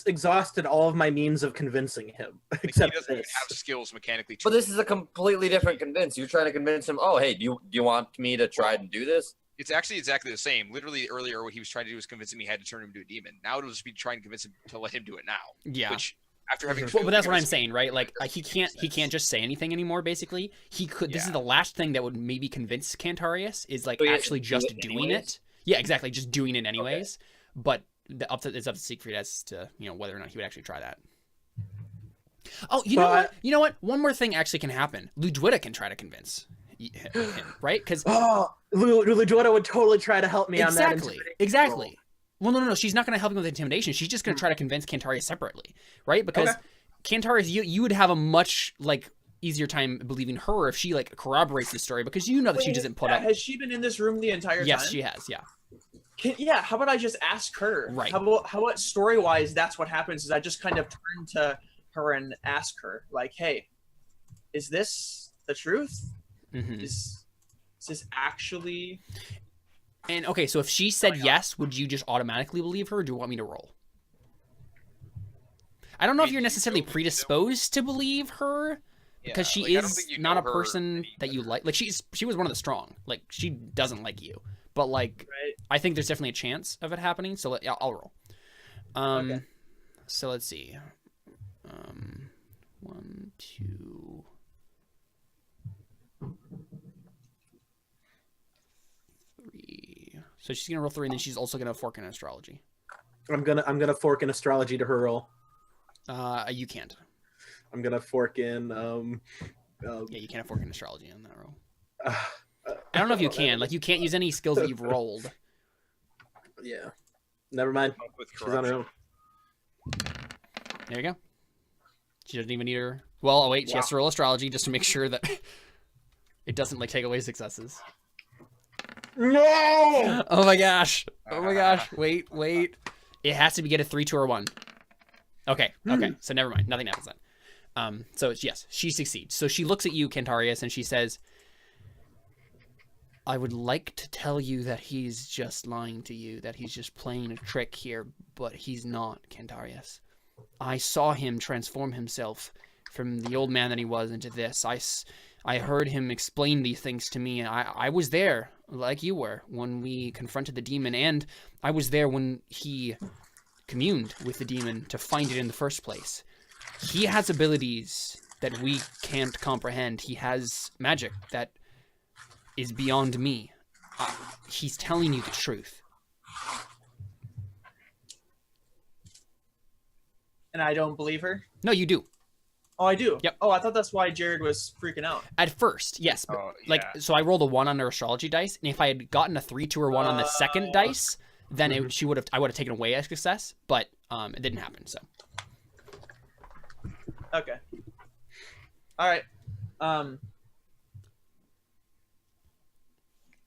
[SPEAKER 2] exhausted all of my means of convincing him,
[SPEAKER 3] Like, he
[SPEAKER 2] except
[SPEAKER 3] doesn't even
[SPEAKER 2] this.
[SPEAKER 3] have skills mechanically.
[SPEAKER 5] But this is a completely different convince. You're trying to convince him, oh, hey, do you want me to try and do this?
[SPEAKER 3] It's actually exactly the same. Literally, earlier, what he was trying to do was convince him he had to turn him into a demon. Now it'll just be trying to convince him to let him do it now.
[SPEAKER 1] Yeah.
[SPEAKER 3] Which, after having
[SPEAKER 1] Well,
[SPEAKER 3] failed
[SPEAKER 1] but that's
[SPEAKER 3] to
[SPEAKER 1] what I'm
[SPEAKER 3] convince
[SPEAKER 1] saying,
[SPEAKER 3] him,
[SPEAKER 1] right? Like
[SPEAKER 3] there's
[SPEAKER 1] he
[SPEAKER 3] no
[SPEAKER 1] can't
[SPEAKER 3] sense.
[SPEAKER 1] just say anything anymore. Basically, he could. This is
[SPEAKER 3] Yeah.
[SPEAKER 1] the last thing that would maybe convince Cantarius is like
[SPEAKER 5] So he has
[SPEAKER 1] actually
[SPEAKER 5] to do
[SPEAKER 1] just
[SPEAKER 5] it
[SPEAKER 1] doing
[SPEAKER 5] anyways?
[SPEAKER 1] it. Yeah, exactly, just doing it anyways. But it's up to Siegfried as to whether or not he would actually try that. Oh, you know what? You know what? One more thing actually can happen. Ludwig can try to convince him, right? Because
[SPEAKER 2] Oh, Ludwig would totally try to help me on that.
[SPEAKER 1] exactly. Well, no. She's not going to help him with intimidation. She's just going to try to convince Cantarius separately, right? Because Cantarius, you would have a much easier time believing her if she corroborates the story, because you know that she doesn't put up.
[SPEAKER 4] Has she been in this room the entire time?
[SPEAKER 1] Yes, she has. Yeah.
[SPEAKER 4] How about I just ask her?
[SPEAKER 1] Right.
[SPEAKER 4] How about story-wise, that's what happens, is I just kind of turn to her and ask her, like, hey, is this the truth?
[SPEAKER 1] Mm-hmm.
[SPEAKER 4] Is this actually...
[SPEAKER 1] And okay, so if she said yes, would you just automatically believe her, or do you want me to roll? I don't know if you're necessarily predisposed to believe her, because she
[SPEAKER 3] I don't
[SPEAKER 1] is
[SPEAKER 3] think you
[SPEAKER 1] not
[SPEAKER 3] know
[SPEAKER 1] a
[SPEAKER 3] her
[SPEAKER 1] person
[SPEAKER 3] any
[SPEAKER 1] that you
[SPEAKER 3] better.
[SPEAKER 1] like. Like she was one of the strong. Like she doesn't like you, but
[SPEAKER 4] Right.
[SPEAKER 1] I think there's definitely a chance of it happening. So I'll roll.
[SPEAKER 4] Okay.
[SPEAKER 1] So let's see. 1, 2. 3. So she's gonna roll 3, and then she's also gonna fork in astrology.
[SPEAKER 2] I'm gonna fork in astrology to her roll.
[SPEAKER 1] You can't.
[SPEAKER 2] I'm gonna fork in.
[SPEAKER 1] Yeah, you can't fork in astrology on that roll. I don't know if you can. Like, you can't use any skills that you've rolled.
[SPEAKER 2] Yeah. Never mind.
[SPEAKER 3] With
[SPEAKER 2] She's on her own.
[SPEAKER 1] There you go. She doesn't even need her. Well, oh wait, she has to roll astrology just to make sure that it doesn't take away successes.
[SPEAKER 2] No.
[SPEAKER 1] Oh my gosh. Oh my gosh. Wait. It has to get a 3, 2, or 1. Okay. So never mind. Nothing happens then. So it's yes, she succeeds. So she looks at you, Cantarius, and she says, I would like to tell you that he's just lying to you, that he's just playing a trick here, but he's not, Cantarius. I saw him transform himself from the old man that he was into this. I heard him explain these things to me, and I was there, like you were, when we confronted the demon, and I was there when he communed with the demon to find it in the first place. He has abilities that we can't comprehend. He has magic that is beyond me. He's telling you the truth.
[SPEAKER 4] And I don't believe her?
[SPEAKER 1] No, you do.
[SPEAKER 4] Oh, I do?
[SPEAKER 1] Yep.
[SPEAKER 4] Oh, I thought that's why Jared was freaking out.
[SPEAKER 1] At first, yes. But
[SPEAKER 3] Oh, yeah.
[SPEAKER 1] so I rolled a 1 on her astrology dice, and if I had gotten a 3, 2, or 1 on the second dice, then I would have taken away a success, but it didn't happen, so.
[SPEAKER 4] Okay. All right.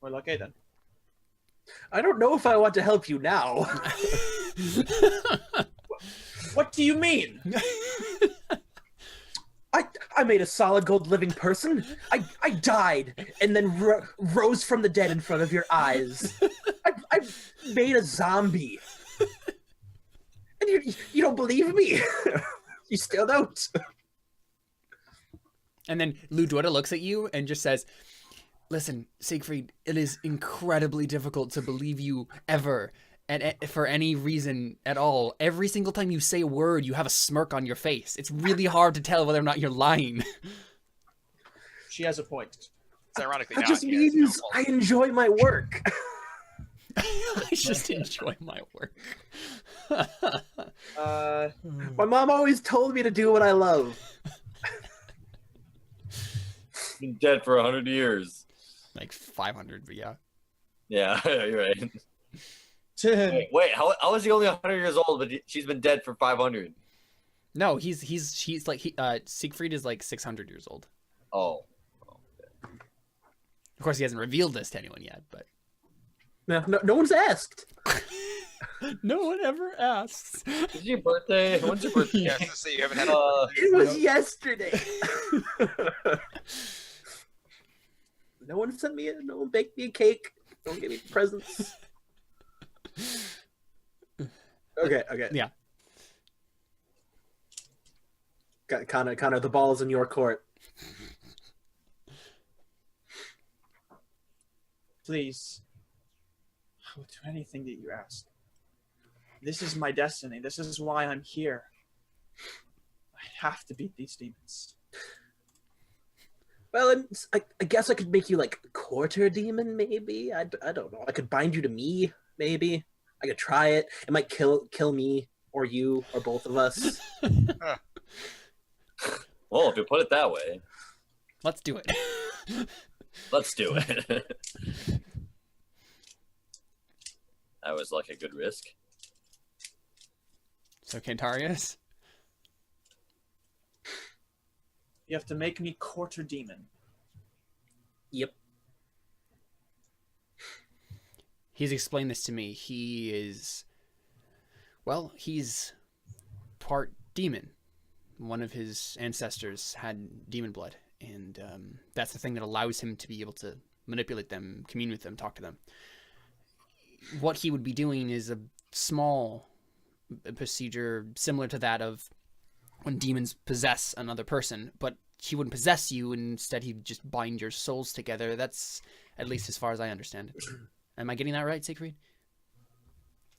[SPEAKER 4] Well, okay then.
[SPEAKER 2] I don't know if I want to help you now.
[SPEAKER 4] What do you mean?
[SPEAKER 2] I made a solid gold living person. I died and then rose from the dead in front of your eyes. I made a zombie. And you don't believe me? You still don't?
[SPEAKER 1] And then Ludwig looks at you and just says, listen, Siegfried, it is incredibly difficult to believe you ever, and for any reason at all. Every single time you say a word, you have a smirk on your face. It's really hard to tell whether or not you're lying.
[SPEAKER 4] She has a point.
[SPEAKER 3] It's ironically
[SPEAKER 2] That
[SPEAKER 3] not.
[SPEAKER 2] just
[SPEAKER 3] He has no
[SPEAKER 2] means
[SPEAKER 3] fault.
[SPEAKER 2] I enjoy my work.
[SPEAKER 1] I just enjoy my work.
[SPEAKER 2] My mom always told me to do what I love.
[SPEAKER 5] Been dead for 100 years.
[SPEAKER 1] Like 500, but yeah.
[SPEAKER 5] Yeah, you're right. Wait, how is he only 100 years old, but she's been dead for 500?
[SPEAKER 1] No, he's like Siegfried is like 600 years old.
[SPEAKER 5] Oh.
[SPEAKER 1] Of course, he hasn't revealed this to anyone yet, but
[SPEAKER 2] No one's asked.
[SPEAKER 1] no one ever asks.
[SPEAKER 5] Is your birthday? When's your birthday?
[SPEAKER 3] Yeah, I was gonna say you haven't had a
[SPEAKER 2] It was yesterday. No one sent me no one baked me a cake. No one gave me presents. Okay.
[SPEAKER 1] Yeah.
[SPEAKER 2] Connor, the ball is in your court.
[SPEAKER 4] Please, I will do anything that you ask. This is my destiny. This is why I'm here. I have to beat these demons.
[SPEAKER 2] Well, I guess I could make you like quarter demon, maybe. I don't know. I could bind you to me, maybe. I could try it. It might kill me or you or both of us.
[SPEAKER 5] Well, if you put it that way,
[SPEAKER 1] Let's do it.
[SPEAKER 5] let's do it. That was like a good risk.
[SPEAKER 1] So Cantarius,
[SPEAKER 4] You have to make me quarter demon.
[SPEAKER 2] Yep.
[SPEAKER 1] he's explained this to me. He's part demon. One of his ancestors had demon blood, and that's the thing that allows him to be able to manipulate them, commune with them, talk to them. What he would be doing is a small procedure similar to that of when demons possess another person, but he wouldn't possess you. Instead, he'd just bind your souls together. That's at least as far as I understand it. Am I getting that right, Siegfried?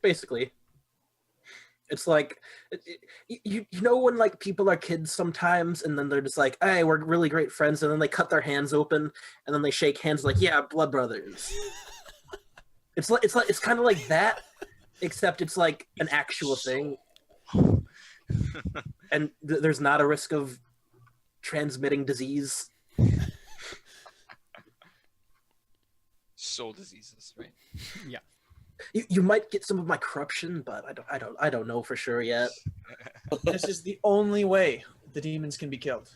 [SPEAKER 2] Basically. It's like, you know when like people are kids sometimes, and then they're just like, hey, we're really great friends, and then they cut their hands open, and then they shake hands like, yeah, blood brothers. It's kind of like that, except it's like an actual thing, and there's not a risk of transmitting disease.
[SPEAKER 3] soul diseases, right?
[SPEAKER 1] Yeah.
[SPEAKER 2] You might get some of my corruption, but I don't know for sure yet.
[SPEAKER 4] This is the only way the demons can be killed.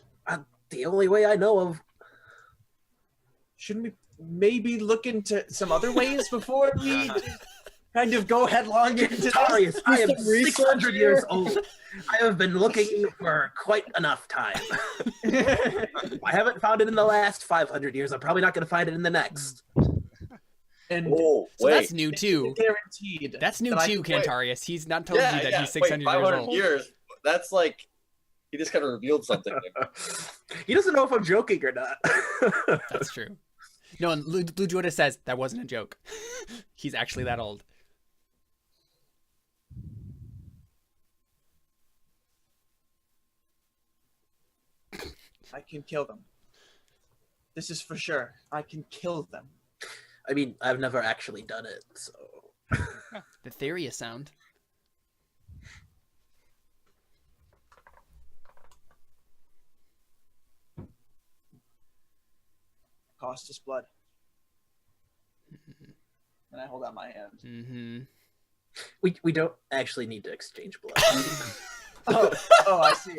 [SPEAKER 2] The only way I know of.
[SPEAKER 4] Shouldn't we maybe look into some other ways before we kind of go headlong into this?
[SPEAKER 2] Cantarius, I am
[SPEAKER 4] some research
[SPEAKER 2] 600 years old. I have been looking for quite enough time. I haven't found it in the last 500 years. I'm probably not going to find it in the next.
[SPEAKER 4] And
[SPEAKER 5] Oh,
[SPEAKER 1] So
[SPEAKER 5] wait.
[SPEAKER 1] that's new too.
[SPEAKER 4] guaranteed.
[SPEAKER 1] That's new
[SPEAKER 4] that I
[SPEAKER 1] too,
[SPEAKER 4] can- wait.
[SPEAKER 1] Cantarius. He's not told you that he's 600
[SPEAKER 5] wait, 500
[SPEAKER 1] years old.
[SPEAKER 5] years. That's like, he just kind of revealed something.
[SPEAKER 2] He doesn't know if I'm joking or not.
[SPEAKER 1] That's true. No, and Blue Joda says that wasn't a joke. He's actually that old.
[SPEAKER 4] I can kill them. This is for sure. I can kill them.
[SPEAKER 2] I mean, I've never actually done it, so.
[SPEAKER 1] The theory is sound.
[SPEAKER 4] Cost us blood. And I hold out my hand.
[SPEAKER 1] Mm-hmm.
[SPEAKER 2] We don't actually need to exchange blood.
[SPEAKER 4] Oh, I see.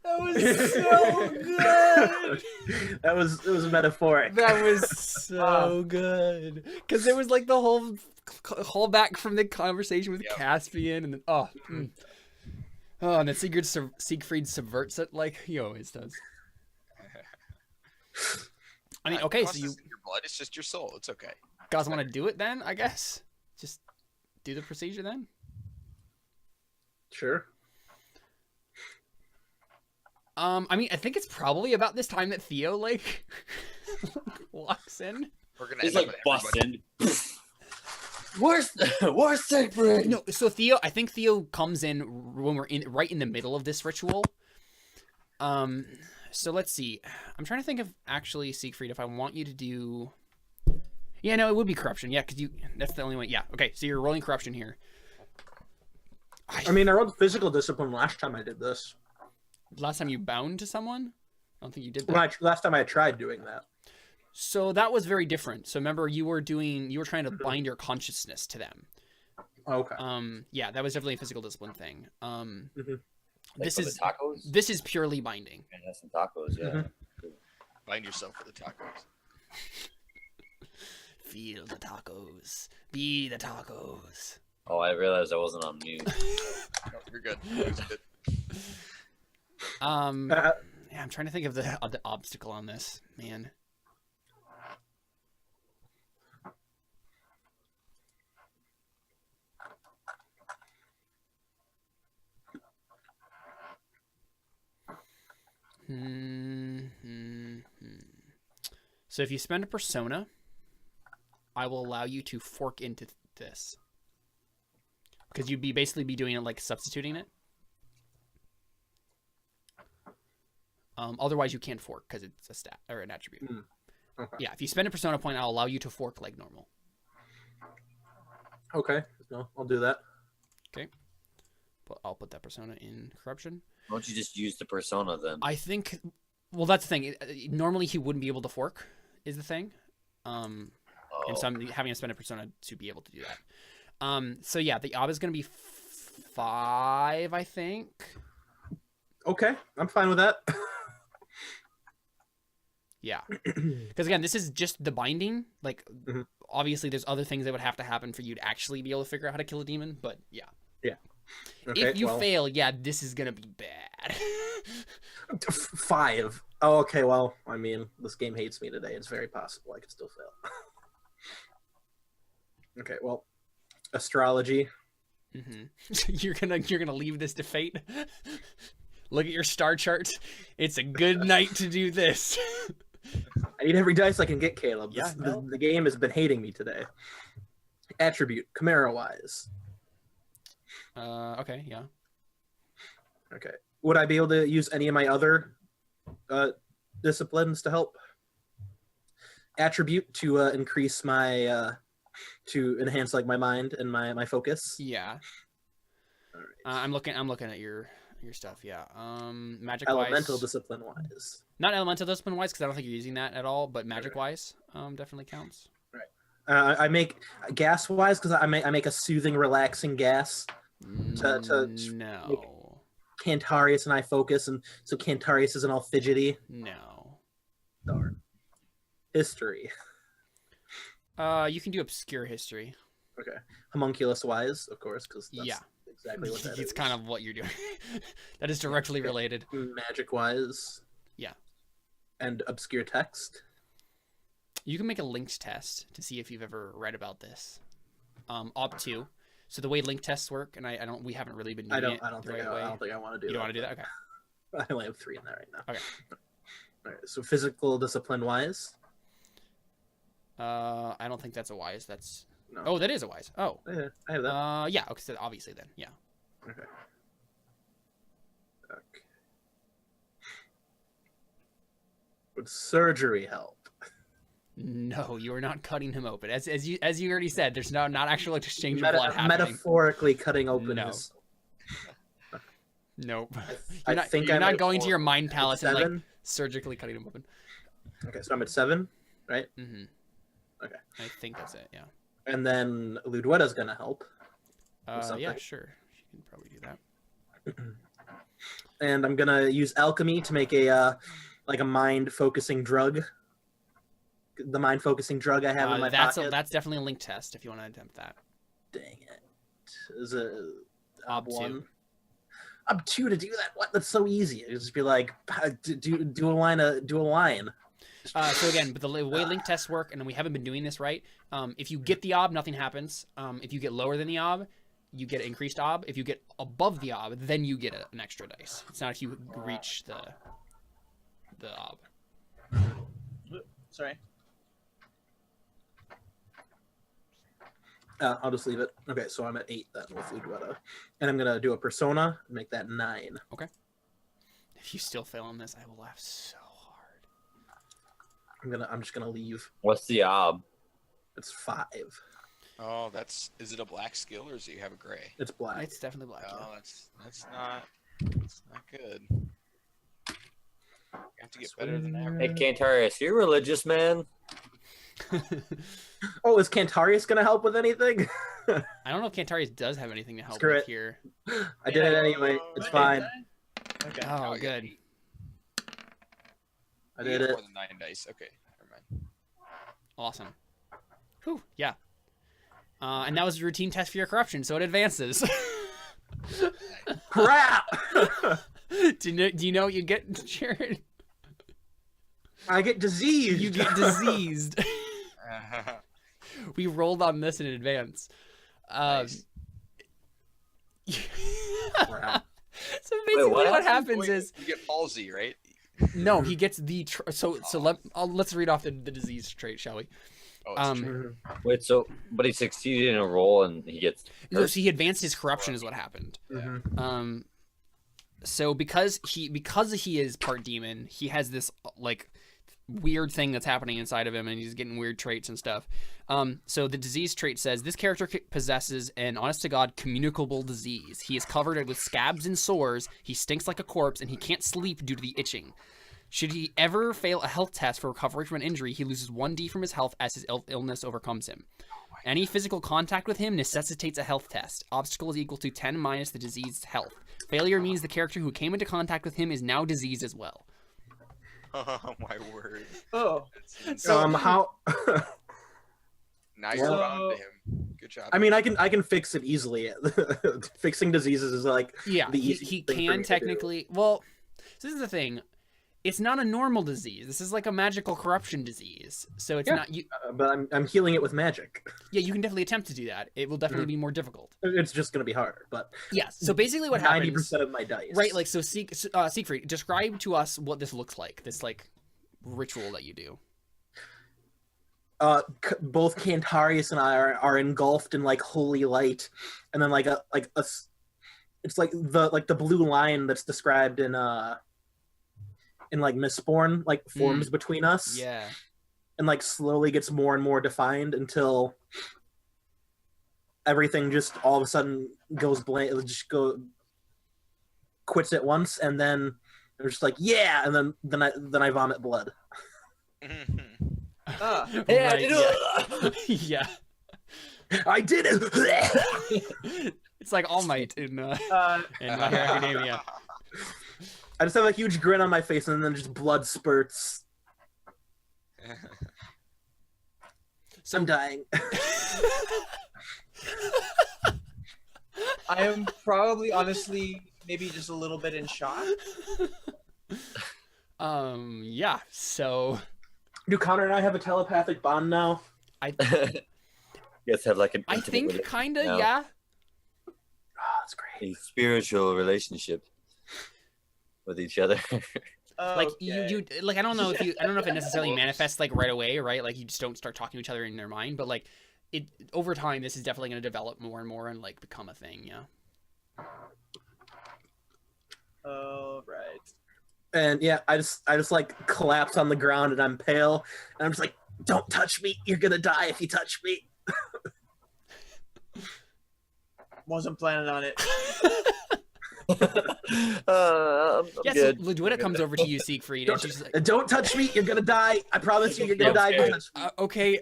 [SPEAKER 1] That was so good.
[SPEAKER 2] It was metaphoric.
[SPEAKER 1] That was so good. Because there was like the whole back from the conversation with Caspian, and then and then Siegfried subverts it like he always does. I mean, okay, so you
[SPEAKER 3] your blood, it's just your soul. It's okay.
[SPEAKER 1] guys want to do it then? I guess just do the procedure then.
[SPEAKER 2] Sure.
[SPEAKER 1] I mean, I think it's probably about this time that Theo like walks in.
[SPEAKER 3] We're gonna
[SPEAKER 5] He's
[SPEAKER 3] end
[SPEAKER 5] like
[SPEAKER 3] up with everybody.
[SPEAKER 5] busting. Where's Siegfried?
[SPEAKER 1] No, so I think Theo comes in when we're right in the middle of this ritual. So let's see. I'm trying to think of actually Siegfried if I want you to do. Yeah, no, it would be corruption. Yeah, because that's the only way. Yeah, okay. So you're rolling corruption here.
[SPEAKER 2] I mean, I rolled physical discipline last time I did this.
[SPEAKER 1] Last time you bound to someone, I don't think you did that.
[SPEAKER 2] Last time I tried doing that.
[SPEAKER 1] So that was very different. So remember, you were trying to bind your consciousness to them.
[SPEAKER 2] Okay.
[SPEAKER 1] Yeah, that was definitely a physical discipline thing.
[SPEAKER 5] Like
[SPEAKER 1] This
[SPEAKER 5] for the
[SPEAKER 1] is
[SPEAKER 5] tacos.
[SPEAKER 1] this is purely binding.
[SPEAKER 5] Man, that's some tacos. Yeah.
[SPEAKER 3] Bind yourself for the tacos.
[SPEAKER 1] Feel the tacos. Be the tacos.
[SPEAKER 5] Oh, I realized I wasn't on mute.
[SPEAKER 3] No, you're good. It was good.
[SPEAKER 1] Yeah, I'm trying to think of the obstacle on this, man. So if you spend a persona, I will allow you to fork into this. Because you'd basically be doing it like substituting it. Otherwise, you can't fork because it's a stat or an attribute.
[SPEAKER 2] Okay.
[SPEAKER 1] Yeah, if you spend a persona point, I'll allow you to fork like normal.
[SPEAKER 2] Okay. No, I'll do that.
[SPEAKER 1] Okay. But I'll put that persona in corruption.
[SPEAKER 5] Why don't you just use the persona then?
[SPEAKER 1] I think. Well, that's the thing. Normally, he wouldn't be able to fork. Is the thing. And so I'm having to spend a persona to be able to do that. So yeah, the ob is going to be 5, I think.
[SPEAKER 2] Okay, I'm fine with that.
[SPEAKER 1] Yeah, because again, this is just the binding. Like, obviously, there's other things that would have to happen for you to actually be able to figure out how to kill a demon. But yeah,
[SPEAKER 2] Okay,
[SPEAKER 1] if you fail, yeah, this is gonna be bad.
[SPEAKER 2] 5. Oh, okay. Well, I mean, this game hates me today. It's very possible I could still fail. Okay. Well, astrology.
[SPEAKER 1] You're gonna leave this to fate. Look at your star chart. It's a good night to do this.
[SPEAKER 2] I need every dice I can get, Caleb.
[SPEAKER 1] Yeah,
[SPEAKER 2] The game has been hating me today. Attribute, Chimera wise.
[SPEAKER 1] Okay, yeah.
[SPEAKER 2] Okay. Would I be able to use any of my other disciplines to help? Attribute to increase my to enhance like my mind and my focus.
[SPEAKER 1] Yeah.
[SPEAKER 2] All right.
[SPEAKER 1] I'm looking at your stuff. Yeah. Magic
[SPEAKER 2] Elemental
[SPEAKER 1] wise.
[SPEAKER 2] discipline wise.
[SPEAKER 1] Not elemental discipline wise, because I don't think you're using that at all. But magic wise, definitely counts.
[SPEAKER 2] I make gas wise because I make a soothing, relaxing gas. To
[SPEAKER 1] No.
[SPEAKER 2] Cantarius and I focus, and so Cantarius isn't all fidgety.
[SPEAKER 1] No.
[SPEAKER 2] Darn. History.
[SPEAKER 1] You can do obscure history.
[SPEAKER 2] Okay. Homunculus wise, of course, because that's
[SPEAKER 1] Yeah.
[SPEAKER 2] exactly what that is.
[SPEAKER 1] It's kind of what you're doing. That is directly related.
[SPEAKER 2] Magic wise.
[SPEAKER 1] Yeah.
[SPEAKER 2] And obscure text.
[SPEAKER 1] You can make a linked test to see if you've ever read about this. Op 2. So the way link tests work, and we haven't really been doing it.
[SPEAKER 2] I don't think I want to do that.
[SPEAKER 1] You don't want to do that? Okay.
[SPEAKER 2] I only have 3 in there right now.
[SPEAKER 1] Okay.
[SPEAKER 2] All right. So physical discipline wise.
[SPEAKER 1] I don't think that's a wise. That's
[SPEAKER 2] No.
[SPEAKER 1] Oh, that is a wise. Oh.
[SPEAKER 2] Yeah, I have that.
[SPEAKER 1] Yeah. Okay. So obviously then, yeah.
[SPEAKER 2] Okay. Would surgery help?
[SPEAKER 1] No, you are not cutting him open. As you already said, there's not actual exchange of blood happening.
[SPEAKER 2] Metaphorically cutting open
[SPEAKER 1] No.
[SPEAKER 2] his.
[SPEAKER 1] Nope.
[SPEAKER 2] I think I'm
[SPEAKER 1] you're not
[SPEAKER 2] at
[SPEAKER 1] going to your
[SPEAKER 2] 4.
[SPEAKER 1] mind palace and like
[SPEAKER 2] 7.
[SPEAKER 1] surgically cutting him open.
[SPEAKER 2] Okay, so I'm at 7, right?
[SPEAKER 1] Mm-hmm.
[SPEAKER 2] Okay.
[SPEAKER 1] I think that's it. Yeah.
[SPEAKER 2] And then Ludweta's gonna help.
[SPEAKER 1] Yeah,
[SPEAKER 2] something.
[SPEAKER 1] sure. She can probably do that.
[SPEAKER 2] And I'm gonna use alchemy to make a mind focusing drug. The mind focusing drug I have in my pocket.
[SPEAKER 1] That's definitely a link test if you want to attempt that.
[SPEAKER 2] Dang it! Is it
[SPEAKER 1] Ob
[SPEAKER 2] 1?
[SPEAKER 1] 2.
[SPEAKER 2] Ob 2 to do that? What? That's so easy. It'd just be like do a line.
[SPEAKER 1] So again, but the way link tests work, and we haven't been doing this right. If you get the ob, nothing happens. If you get lower than the ob, you get increased ob. If you get above the ob, then you get an extra dice. It's not if you reach the ob.
[SPEAKER 4] Sorry.
[SPEAKER 2] I'll just leave it. Okay, so I'm at 8 then with Ludweta, and I'm gonna do a persona and make that 9.
[SPEAKER 1] If you still fail on this, I will laugh so hard.
[SPEAKER 2] I'm just gonna leave.
[SPEAKER 5] What's the ob?
[SPEAKER 2] It's 5.
[SPEAKER 3] Oh, is it a black skill or does it have a gray?
[SPEAKER 2] It's black.
[SPEAKER 1] It's definitely black.
[SPEAKER 3] Oh,
[SPEAKER 1] Yeah.
[SPEAKER 3] that's not good. You have to get better than average.
[SPEAKER 5] Hey, Cantarius, you religious, man?
[SPEAKER 2] Oh, is Cantarius gonna help with anything?
[SPEAKER 1] I don't know if Cantarius does have anything to help
[SPEAKER 2] Screw
[SPEAKER 1] with
[SPEAKER 2] it.
[SPEAKER 1] here.
[SPEAKER 2] I did it anyway. It's fine.
[SPEAKER 4] Okay.
[SPEAKER 1] Oh,
[SPEAKER 3] I got
[SPEAKER 1] good.
[SPEAKER 3] 8.
[SPEAKER 2] I
[SPEAKER 3] You
[SPEAKER 2] did
[SPEAKER 3] get
[SPEAKER 2] it.
[SPEAKER 3] more than 9 dice. Okay, never mind.
[SPEAKER 1] Awesome. Whew, yeah. And that was a routine test for your corruption, so it advances.
[SPEAKER 2] Crap!
[SPEAKER 1] do you know what you get, Jared?
[SPEAKER 2] I get diseased.
[SPEAKER 1] You get diseased. We rolled on this in advance.
[SPEAKER 3] Nice.
[SPEAKER 2] Crap.
[SPEAKER 1] So basically,
[SPEAKER 5] what
[SPEAKER 1] what
[SPEAKER 5] happened?
[SPEAKER 1] happens is
[SPEAKER 3] You get palsy, right?
[SPEAKER 1] no, he gets the let's read off the disease trait, shall we?
[SPEAKER 3] Oh, it's
[SPEAKER 1] Um,
[SPEAKER 3] true.
[SPEAKER 5] Wait, so but he succeeded in a roll and he gets
[SPEAKER 1] No, so he advanced his corruption is what happened.
[SPEAKER 2] Mhm.
[SPEAKER 1] So because he is part demon, he has this like weird thing that's happening inside of him, and he's getting weird traits and stuff. So the disease trait says this character possesses an honest to god communicable disease. He is covered with scabs and sores. He stinks like a corpse, and he can't sleep due to the itching. Should he ever fail a health test for recovery from an injury, he loses 1d from his health as his illness overcomes him. Any physical contact with him necessitates a health test. Obstacle is equal to 10 minus the diseased's health. Failure means the character who came into contact with him is now diseased as well.
[SPEAKER 3] Oh my word.
[SPEAKER 4] Oh,
[SPEAKER 1] So-
[SPEAKER 2] How?
[SPEAKER 3] Now you're
[SPEAKER 2] So-
[SPEAKER 3] bound to him. Good job.
[SPEAKER 2] I mean, I can fix it easily. Fixing diseases is like
[SPEAKER 1] Yeah,
[SPEAKER 2] the
[SPEAKER 1] he
[SPEAKER 2] easiest thing for me
[SPEAKER 1] can
[SPEAKER 2] to do.
[SPEAKER 1] technically. Well, so this is the thing. It's not a normal disease. This is like a magical corruption disease. So it's
[SPEAKER 2] Yeah.
[SPEAKER 1] not you.
[SPEAKER 2] But I'm healing it with magic.
[SPEAKER 1] Yeah, you can definitely attempt to do that. It will definitely be more difficult.
[SPEAKER 2] It's just gonna be harder. But
[SPEAKER 1] Yes. So basically, what
[SPEAKER 2] 90%
[SPEAKER 1] happens?
[SPEAKER 2] of my dice.
[SPEAKER 1] Right. Like so. Siegfried, describe to us what this looks like. This like ritual that you do.
[SPEAKER 2] Both Cantarius and I are engulfed in like holy light, and then it's like the blue line that's described in like Mistborn like forms between us,
[SPEAKER 1] Yeah.
[SPEAKER 2] and like slowly gets more and more defined until everything just all of a sudden goes blank. It'll just quits at once, and then they're just like yeah, and then I vomit blood.
[SPEAKER 4] ah,
[SPEAKER 5] Hey, I
[SPEAKER 1] Right,
[SPEAKER 5] did it!
[SPEAKER 1] yeah.
[SPEAKER 2] I did it.
[SPEAKER 1] It's like All Might in My Hero Academia.
[SPEAKER 2] I just have a huge grin on my face, and then just blood spurts.
[SPEAKER 1] So
[SPEAKER 2] I'm dying.
[SPEAKER 4] I am probably, honestly, maybe just a little bit in shock.
[SPEAKER 1] Yeah. So
[SPEAKER 2] Do Connor and I have a telepathic bond now?
[SPEAKER 5] You guys have like an
[SPEAKER 1] I
[SPEAKER 5] intimate
[SPEAKER 1] think
[SPEAKER 5] relationship
[SPEAKER 1] kind of
[SPEAKER 5] now.
[SPEAKER 1] yeah.
[SPEAKER 2] Oh, that's great.
[SPEAKER 5] A spiritual relationship with each other.
[SPEAKER 1] Like
[SPEAKER 4] Okay.
[SPEAKER 1] you like I don't know if it necessarily manifests like right away, right? Like you just don't start talking to each other in their mind, but like it over time this is definitely going to develop more and more and like become a thing, yeah.
[SPEAKER 4] Oh, right.
[SPEAKER 2] And yeah, I just like collapse on the ground, and I'm pale, and I'm just like, "Don't touch me! You're gonna die if you touch me."
[SPEAKER 4] Wasn't planning on it.
[SPEAKER 5] I'm
[SPEAKER 1] Yeah,
[SPEAKER 5] good.
[SPEAKER 1] so Ludwina comes over to you, Siegfried, and she's like,
[SPEAKER 2] Don't touch me! You're gonna die! I promise you, you're gonna die. Don't touch me.
[SPEAKER 1] okay,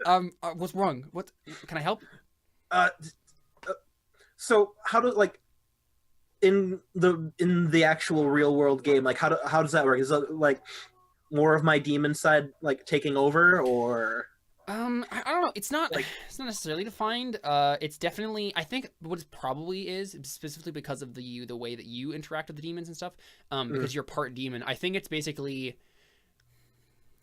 [SPEAKER 1] what's wrong? What can I help?
[SPEAKER 2] So how do like in the actual real world game, like how does that work? Is it like more of my demon side like taking over, or
[SPEAKER 1] I don't know. It's not necessarily defined. It's definitely I think what it probably is specifically because of the way that you interact with the demons and stuff. Because you're part demon. I think it's basically.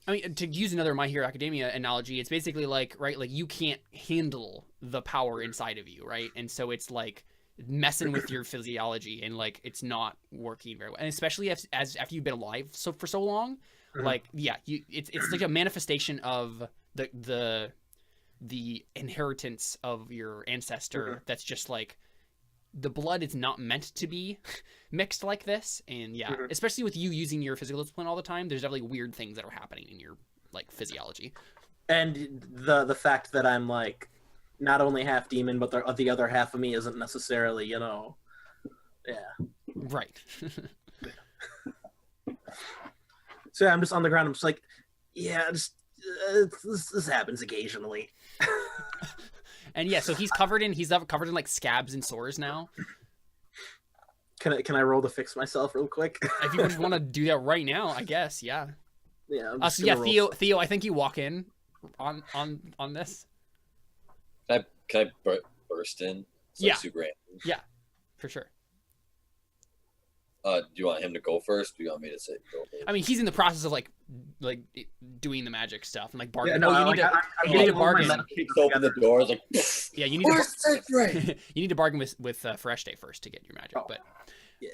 [SPEAKER 1] I mean, to use another My Hero Academia analogy, it's basically like right, like you can't handle the power inside of you, right? And so it's like messing with your physiology, and like it's not working very well. And especially as after you've been alive for so long, like yeah, it's like a manifestation of the inheritance of your ancestor that's just like the blood is not meant to be mixed like this, and yeah, especially with you using your physical discipline all the time, there's definitely weird things that are happening in your like physiology.
[SPEAKER 2] and the fact that I'm like not only half demon, but the other half of me isn't necessarily, yeah.
[SPEAKER 1] Right.
[SPEAKER 2] So yeah, I'm just on the ground. I'm just like, yeah, just this happens occasionally.
[SPEAKER 1] And yeah, so he's covered in like scabs and sores now.
[SPEAKER 2] Can I roll to fix myself real quick?
[SPEAKER 1] If you want to do that right now, I guess. Yeah.
[SPEAKER 2] Yeah.
[SPEAKER 1] So yeah, Theo, I think you walk in on this.
[SPEAKER 5] Can I burst in? It's
[SPEAKER 1] Yeah.
[SPEAKER 5] Super random.
[SPEAKER 1] Yeah, for sure.
[SPEAKER 5] Do you want him to go first? Or do you want me to say go first?
[SPEAKER 1] I mean, he's in the process of like doing the magic stuff and like bargaining.
[SPEAKER 2] Yeah, no,
[SPEAKER 1] you need to bargain.
[SPEAKER 5] Kicks open the doors like.
[SPEAKER 1] Yeah, you need
[SPEAKER 5] Where's
[SPEAKER 1] to.
[SPEAKER 5] Siegfried?
[SPEAKER 1] You need to bargain with Fresh Day first to get your magic,
[SPEAKER 2] Oh.
[SPEAKER 1] but
[SPEAKER 2] Yeah.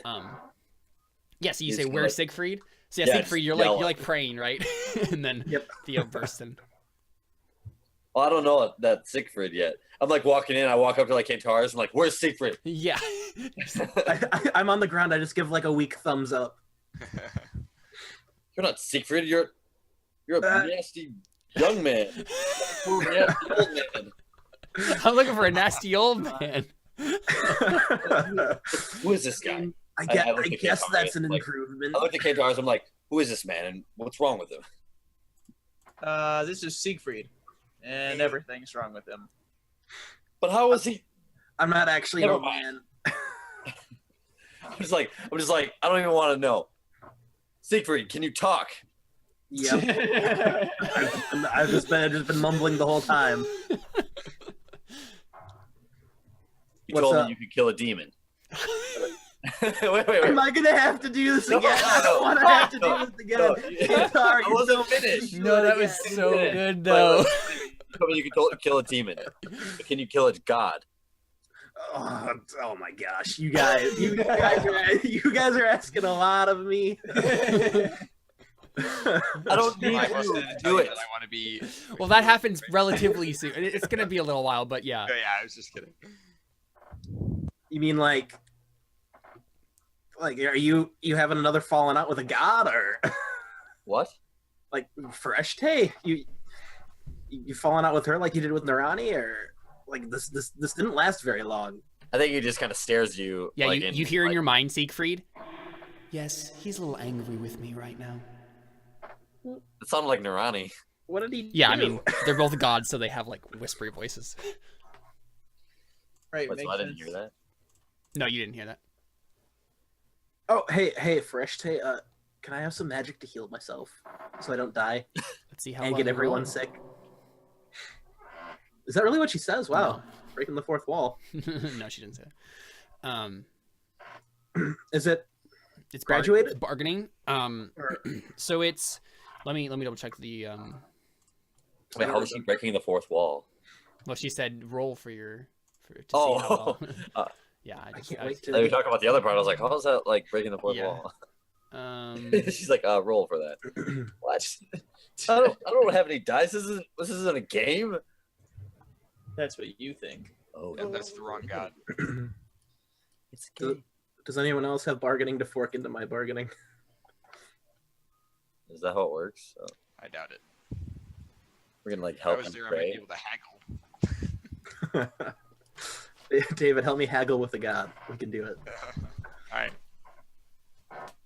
[SPEAKER 1] yeah. So you
[SPEAKER 5] He's
[SPEAKER 1] say
[SPEAKER 5] gonna,
[SPEAKER 1] where's
[SPEAKER 5] like-
[SPEAKER 1] Siegfried? So yeah,
[SPEAKER 5] Yeah,
[SPEAKER 1] Siegfried,
[SPEAKER 5] just
[SPEAKER 1] you're
[SPEAKER 5] yell
[SPEAKER 1] like
[SPEAKER 5] at
[SPEAKER 1] praying, right? And then
[SPEAKER 2] Yep.
[SPEAKER 1] Theo bursts in.
[SPEAKER 5] Well, I don't know that Siegfried yet. I'm like walking in. I walk up to like Cantarius. I'm like, "Where's Siegfried?"
[SPEAKER 1] Yeah.
[SPEAKER 2] I'm on the ground. I just give like a weak thumbs up.
[SPEAKER 5] You're not Siegfried. You're a nasty young man. You're a nasty old man.
[SPEAKER 1] I'm looking for a nasty old man.
[SPEAKER 5] Who is this guy?
[SPEAKER 2] I
[SPEAKER 5] look at
[SPEAKER 2] guess
[SPEAKER 5] Cantarius,
[SPEAKER 2] that's an
[SPEAKER 5] like,
[SPEAKER 2] improvement.
[SPEAKER 5] I looked at Cantarius. I'm like, "Who is this man? And what's wrong with him?"
[SPEAKER 4] This is Siegfried, and everything's wrong with him.
[SPEAKER 5] But how is he?
[SPEAKER 2] I'm not actually an
[SPEAKER 5] Never
[SPEAKER 2] old
[SPEAKER 5] mind.
[SPEAKER 2] man.
[SPEAKER 5] I'm just like, I don't even want to know. Siegfried, can you talk?
[SPEAKER 2] Yep. I've just been mumbling the whole time.
[SPEAKER 5] You
[SPEAKER 2] What's
[SPEAKER 5] told
[SPEAKER 2] up?
[SPEAKER 5] me you could kill a demon. wait.
[SPEAKER 2] Am I gonna have to do this
[SPEAKER 5] No,
[SPEAKER 2] again? I don't want to
[SPEAKER 5] no,
[SPEAKER 2] have to
[SPEAKER 5] no,
[SPEAKER 2] do this again.
[SPEAKER 5] no.
[SPEAKER 2] Sorry,
[SPEAKER 5] I wasn't finished.
[SPEAKER 1] No, that was so good though.
[SPEAKER 5] You told me you could kill a demon. But can you kill a god?
[SPEAKER 2] Oh my gosh, you guys are asking a lot of me.
[SPEAKER 5] I don't need
[SPEAKER 3] I was
[SPEAKER 5] you
[SPEAKER 3] gonna
[SPEAKER 5] to
[SPEAKER 3] tell
[SPEAKER 5] do
[SPEAKER 3] you
[SPEAKER 5] it.
[SPEAKER 3] that I want to be.
[SPEAKER 1] Well, that happens relatively soon. It's gonna be a little while, but yeah.
[SPEAKER 3] Yeah, I was just kidding.
[SPEAKER 2] You mean like are you having another falling out with a god, or
[SPEAKER 5] What?
[SPEAKER 2] like Fresh Day? You falling out with her like you did with Narani, or like this didn't last very long.
[SPEAKER 5] I think he just kind of stares at you.
[SPEAKER 1] Yeah,
[SPEAKER 5] like,
[SPEAKER 1] you hear in your mind, Siegfried. Yes, he's a little angry with me right now.
[SPEAKER 5] It sounded like Narani.
[SPEAKER 2] What did he
[SPEAKER 1] Yeah, I
[SPEAKER 2] do?
[SPEAKER 1] mean, they're both gods, so they have like whispery voices.
[SPEAKER 4] Right,
[SPEAKER 5] Wait, so
[SPEAKER 4] makes
[SPEAKER 5] I didn't
[SPEAKER 4] sense.
[SPEAKER 5] hear that.
[SPEAKER 1] No, you didn't hear that.
[SPEAKER 2] Oh, hey, Fresh Day, can I have some magic to heal myself so I don't die
[SPEAKER 1] Let's see how
[SPEAKER 2] and
[SPEAKER 1] well
[SPEAKER 2] get
[SPEAKER 1] you
[SPEAKER 2] everyone
[SPEAKER 1] roll.
[SPEAKER 2] sick? Is that really what she says? Wow, breaking the fourth wall.
[SPEAKER 1] No, she didn't say that.
[SPEAKER 2] Is it?
[SPEAKER 1] It's
[SPEAKER 2] Graduated?
[SPEAKER 1] bargaining. So it's let me double check the
[SPEAKER 5] Wait, how is he breaking the fourth wall?
[SPEAKER 1] well, she said roll for your to see
[SPEAKER 5] Oh.
[SPEAKER 1] how well.
[SPEAKER 5] Uh,
[SPEAKER 1] Yeah,
[SPEAKER 2] I can't wait
[SPEAKER 5] Then we
[SPEAKER 2] to.
[SPEAKER 5] talk about the other part. I was like, how is that like breaking the fourth
[SPEAKER 1] Yeah.
[SPEAKER 5] wall?
[SPEAKER 1] to
[SPEAKER 5] She's like, roll for that. What? I don't have any dice. This isn't a game.
[SPEAKER 4] That's what you think.
[SPEAKER 5] Oh,
[SPEAKER 3] Yeah, that's the wrong god.
[SPEAKER 5] it's a game.
[SPEAKER 2] Does anyone else have bargaining to fork into my bargaining?
[SPEAKER 5] Is that how it works?
[SPEAKER 3] I doubt it.
[SPEAKER 5] We're gonna like
[SPEAKER 3] If I
[SPEAKER 5] help
[SPEAKER 3] was
[SPEAKER 5] him
[SPEAKER 3] there, I might be
[SPEAKER 5] pray.
[SPEAKER 3] able to haggle.
[SPEAKER 2] David, help me haggle with the god. We can do it.
[SPEAKER 3] All right.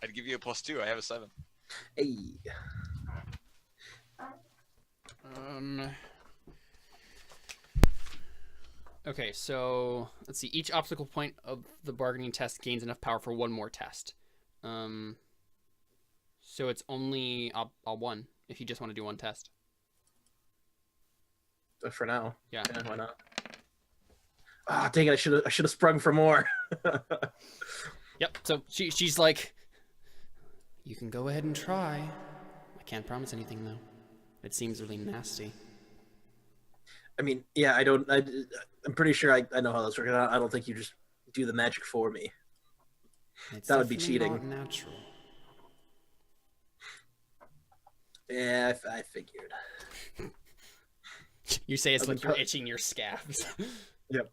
[SPEAKER 3] I'd give you a +2. I have a 7.
[SPEAKER 2] Hey.
[SPEAKER 1] Okay, so let's see. Each obstacle point of the bargaining test gains enough power for one more test. So it's only a 1 if you just want to do one test.
[SPEAKER 2] For now.
[SPEAKER 1] Yeah.
[SPEAKER 2] Why not? Ah, dang it! I should have sprung for more.
[SPEAKER 1] Yep. So she's like, you can go ahead and try. I can't promise anything though. It seems really nasty.
[SPEAKER 2] I mean, yeah, I'm pretty sure I know how this works. I don't think you just do the magic for me.
[SPEAKER 1] It's
[SPEAKER 2] That would be
[SPEAKER 1] definitely
[SPEAKER 2] cheating.
[SPEAKER 1] not natural.
[SPEAKER 2] Yeah, I figured.
[SPEAKER 1] You say it's
[SPEAKER 2] I've
[SPEAKER 1] like
[SPEAKER 2] been
[SPEAKER 1] you're
[SPEAKER 2] cut-
[SPEAKER 1] itching your scabs.
[SPEAKER 2] Yep.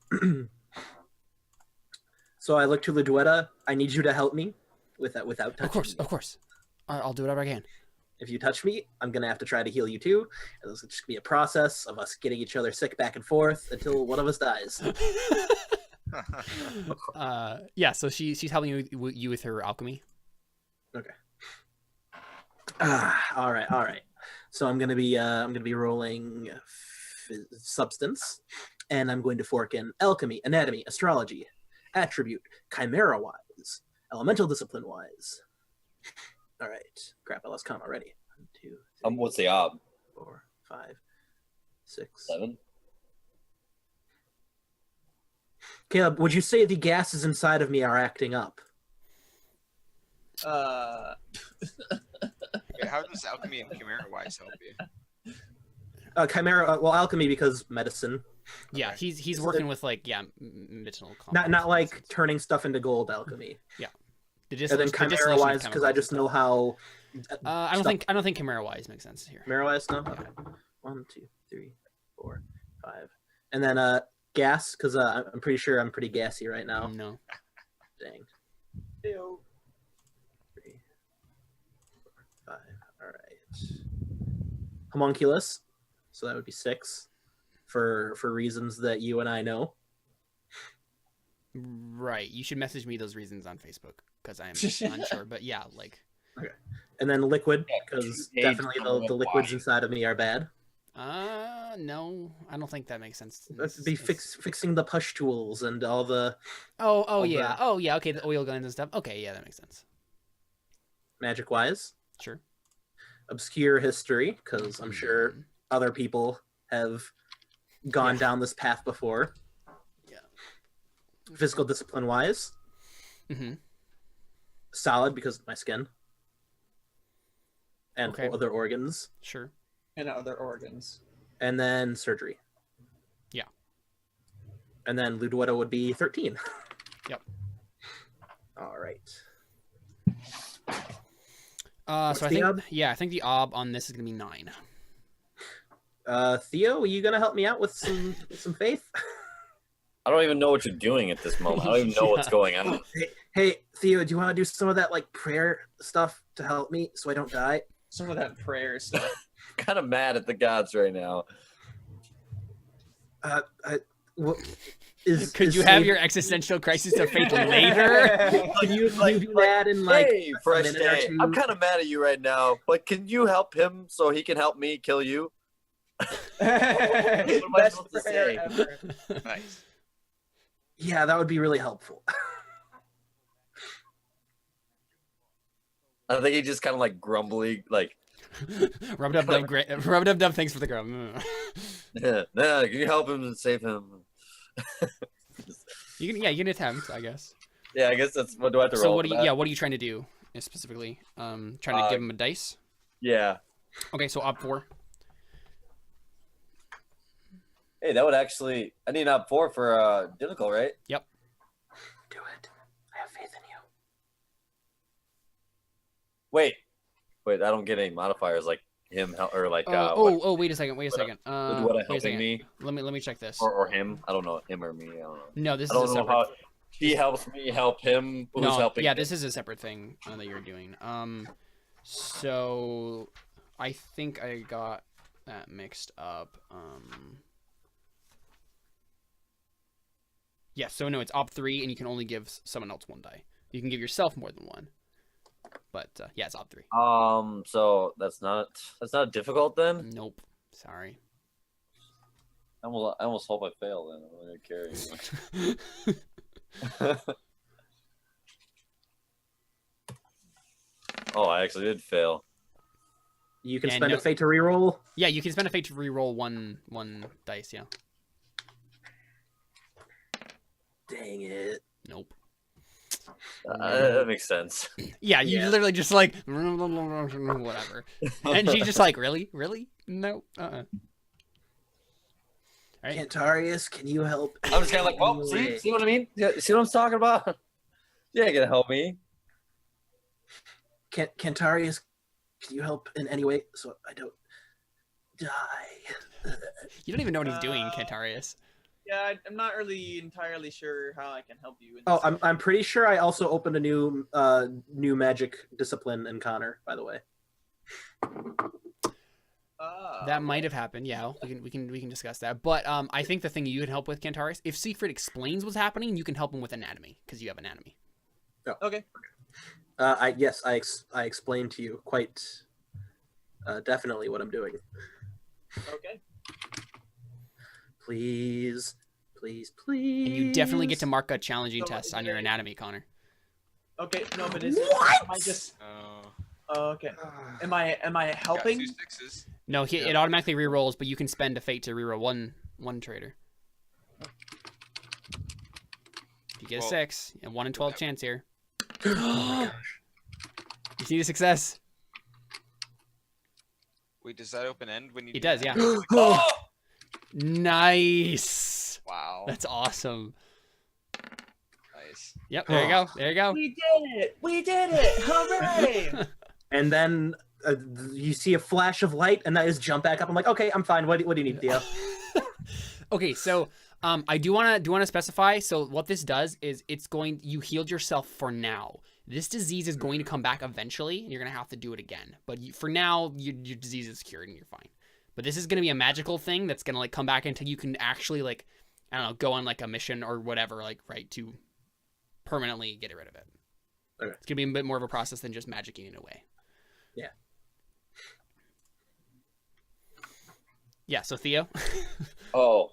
[SPEAKER 2] So I look to Laduetta. I need you to help me without touching
[SPEAKER 1] Of course,
[SPEAKER 2] me.
[SPEAKER 1] of course. I'll do whatever I can.
[SPEAKER 2] If you touch me, I'm gonna have to try to heal you too. And this will just be a process of us getting each other sick back and forth until one of us dies.
[SPEAKER 1] Yeah. So she's helping you with her alchemy.
[SPEAKER 2] All right. So I'm gonna be rolling substance, and I'm going to fork in alchemy, anatomy, astrology, attribute, chimera wise, elemental discipline wise. All right, crap, I lost count already. 1, 2, 3,
[SPEAKER 5] What's the ob?
[SPEAKER 2] 4, 5, 6,
[SPEAKER 5] 7.
[SPEAKER 2] Caleb, would you say the gases inside of me are acting up?
[SPEAKER 3] Wait, how does alchemy and chimera wise help you?
[SPEAKER 2] Chimera, well, alchemy because medicine.
[SPEAKER 1] Yeah, he's
[SPEAKER 2] So
[SPEAKER 1] working with like medicinal.
[SPEAKER 2] Not like turning stuff into gold alchemy.
[SPEAKER 1] The
[SPEAKER 2] And then chimera wise because I just know how.
[SPEAKER 1] I don't think chimera wise makes sense here.
[SPEAKER 2] Chimera wise, no. Okay. 1, 2, 3, 4, 5, and then gas because I'm pretty sure I'm pretty gassy right now.
[SPEAKER 1] No.
[SPEAKER 2] Dang.
[SPEAKER 4] Theo.
[SPEAKER 2] 3, 4, 5. All right. Homunculus. So that would be 6, for reasons that you and I know.
[SPEAKER 1] Right. You should message me those reasons on Facebook because I'm unsure. But yeah, like.
[SPEAKER 2] Okay. And then liquid
[SPEAKER 5] Yeah,
[SPEAKER 2] because
[SPEAKER 5] you
[SPEAKER 2] definitely
[SPEAKER 5] age
[SPEAKER 2] the liquids
[SPEAKER 5] why.
[SPEAKER 2] inside of me are bad.
[SPEAKER 1] No, I don't think that makes sense.
[SPEAKER 2] That'd be fixing the pustules and all the
[SPEAKER 1] Oh
[SPEAKER 2] the-
[SPEAKER 1] yeah. Oh yeah. Okay, the oil glands and stuff. Okay, yeah, that makes sense.
[SPEAKER 2] magic wise.
[SPEAKER 1] Sure.
[SPEAKER 2] Obscure history because I'm sure other people have gone down this path before.
[SPEAKER 1] Yeah.
[SPEAKER 2] Physical discipline wise,
[SPEAKER 1] Mm-hmm.
[SPEAKER 2] solid because of my skin and
[SPEAKER 1] Okay.
[SPEAKER 2] other organs,
[SPEAKER 1] Sure.
[SPEAKER 4] And other organs.
[SPEAKER 2] and then surgery.
[SPEAKER 1] Yeah.
[SPEAKER 2] And then Ludwetta would be 13.
[SPEAKER 1] Yep.
[SPEAKER 2] All right.
[SPEAKER 1] So I
[SPEAKER 2] the
[SPEAKER 1] think
[SPEAKER 2] ob?
[SPEAKER 1] I think the ob on this is gonna be 9.
[SPEAKER 2] Theo, are you gonna help me out with some faith?
[SPEAKER 5] I don't even know what you're doing at this moment. I don't even know what's going on.
[SPEAKER 2] Hey, Theo, do you want to do some of that like prayer stuff to help me so I don't die?
[SPEAKER 4] Some of that prayer stuff.
[SPEAKER 5] I'm kind of mad at the gods right now.
[SPEAKER 1] Could you have your existential crisis of faith later?
[SPEAKER 2] Can you do that in like
[SPEAKER 5] Hey,
[SPEAKER 2] a
[SPEAKER 5] fresh
[SPEAKER 2] minute or
[SPEAKER 5] day.
[SPEAKER 2] two?
[SPEAKER 5] I'm kind of mad at you right now, but can you help him so he can help me kill you? I
[SPEAKER 4] Best
[SPEAKER 5] supposed to
[SPEAKER 4] prayer
[SPEAKER 5] say?
[SPEAKER 4] ever.
[SPEAKER 3] Nice.
[SPEAKER 2] Yeah, that would be really helpful.
[SPEAKER 5] I think he just kind of like grumbly, like,
[SPEAKER 1] Rub dub dub, great. Rub dub dub. Thanks for the grub.
[SPEAKER 5] nah, can you help him and save him?
[SPEAKER 1] You can attempt, I guess.
[SPEAKER 5] Yeah, I guess that's what do I have to roll?
[SPEAKER 1] So what
[SPEAKER 5] for
[SPEAKER 1] do you?
[SPEAKER 5] that?
[SPEAKER 1] Yeah, what are you trying to do specifically? Trying to give him a dice.
[SPEAKER 5] Yeah.
[SPEAKER 1] Okay, so op 4.
[SPEAKER 5] Hey, that would actually. I need an op 4 for difficult, right?
[SPEAKER 1] Yep.
[SPEAKER 2] Do it. I have faith in you.
[SPEAKER 5] Wait, I don't get any modifiers like him or like.
[SPEAKER 1] Wait a second. Wait a second.
[SPEAKER 5] What
[SPEAKER 1] Wait a
[SPEAKER 5] helping
[SPEAKER 1] second.
[SPEAKER 5] me
[SPEAKER 1] Let me check this.
[SPEAKER 5] or him? I don't know him or me. I don't know.
[SPEAKER 1] No, this
[SPEAKER 5] I
[SPEAKER 1] is a
[SPEAKER 5] don't know
[SPEAKER 1] separate.
[SPEAKER 5] how he helps me help him. Who's helping?
[SPEAKER 1] Yeah,
[SPEAKER 5] him?
[SPEAKER 1] this is a separate thing that you're doing. So I think I got that mixed up. Yeah, so no, it's op 3, and you can only give someone else 1 die. You can give yourself more than 1. But yeah, it's op 3.
[SPEAKER 5] So that's not difficult then.
[SPEAKER 1] Nope. Sorry.
[SPEAKER 5] I almost hope I fail then. I'm gonna carry. Oh, I actually did fail.
[SPEAKER 2] You can
[SPEAKER 1] And
[SPEAKER 2] spend
[SPEAKER 1] no-
[SPEAKER 2] a fate to reroll.
[SPEAKER 1] Yeah, you can spend a fate to re-roll one dice. Yeah.
[SPEAKER 2] Dang it.
[SPEAKER 1] Nope.
[SPEAKER 5] That makes sense.
[SPEAKER 1] Yeah, you
[SPEAKER 2] Yeah.
[SPEAKER 1] literally just like whatever, and she's just like, really, no, All right.
[SPEAKER 2] Cantarius, can you help?
[SPEAKER 5] I'm just kind of like, well, see what I mean? Yeah, see what I'm talking about? You ain't gonna help me.
[SPEAKER 2] Cantarius, can you help in any way so I don't die?
[SPEAKER 1] You don't even know what he's doing, Cantarius.
[SPEAKER 4] Yeah, I'm not really entirely sure how I can help you. In
[SPEAKER 2] Oh,
[SPEAKER 4] this.
[SPEAKER 2] I'm pretty sure I also opened a new magic discipline in Connor, by the way.
[SPEAKER 1] That might have happened. Yeah, we can discuss that. But I think the thing you can help with, Cantarius, if Siegfried explains what's happening, you can help him with anatomy because you have anatomy.
[SPEAKER 4] Okay.
[SPEAKER 2] I explained to you quite definitely what I'm doing.
[SPEAKER 4] Okay.
[SPEAKER 2] Please, please, please.
[SPEAKER 1] And you definitely get to mark a challenging
[SPEAKER 4] So
[SPEAKER 1] test on your anatomy, Connor.
[SPEAKER 4] Okay. No, but is
[SPEAKER 2] What?
[SPEAKER 4] Am I just?
[SPEAKER 3] Oh,
[SPEAKER 4] Oh, okay. Am I
[SPEAKER 3] got
[SPEAKER 4] helping?
[SPEAKER 3] 2 6s.
[SPEAKER 1] No,
[SPEAKER 2] Yeah.
[SPEAKER 1] it automatically re-rolls, but you can spend a fate to re-roll one trader. If you get a
[SPEAKER 3] Well,
[SPEAKER 1] 6, and 1 in 12 chance here.
[SPEAKER 2] Oh my gosh.
[SPEAKER 1] You see the success?
[SPEAKER 3] Wait, does that open end when you?
[SPEAKER 1] It
[SPEAKER 3] do
[SPEAKER 1] does,
[SPEAKER 3] that?
[SPEAKER 1] yeah.
[SPEAKER 2] Oh,
[SPEAKER 1] Nice.
[SPEAKER 3] Wow.
[SPEAKER 1] That's awesome.
[SPEAKER 3] Nice.
[SPEAKER 1] Yep, there you go. There you go.
[SPEAKER 4] We did it! We did it! Hooray!
[SPEAKER 2] and then you see a flash of light, and I just jump back up. I'm like, okay, I'm fine. What do you need, Theo?
[SPEAKER 1] Okay, so I do want to specify. So what this does is you healed yourself for now. This disease is going to come back eventually, and you're going to have to do it again. But for now, your disease is cured and you're fine. But this is going to be a magical thing that's going to like come back until you can actually like, I don't know, go on like a mission or whatever, like, right, to permanently get rid of it.
[SPEAKER 2] Okay.
[SPEAKER 1] It's going to be a bit more of a process than just magicking it away.
[SPEAKER 2] Yeah.
[SPEAKER 1] Yeah, so Theo?
[SPEAKER 5] Oh,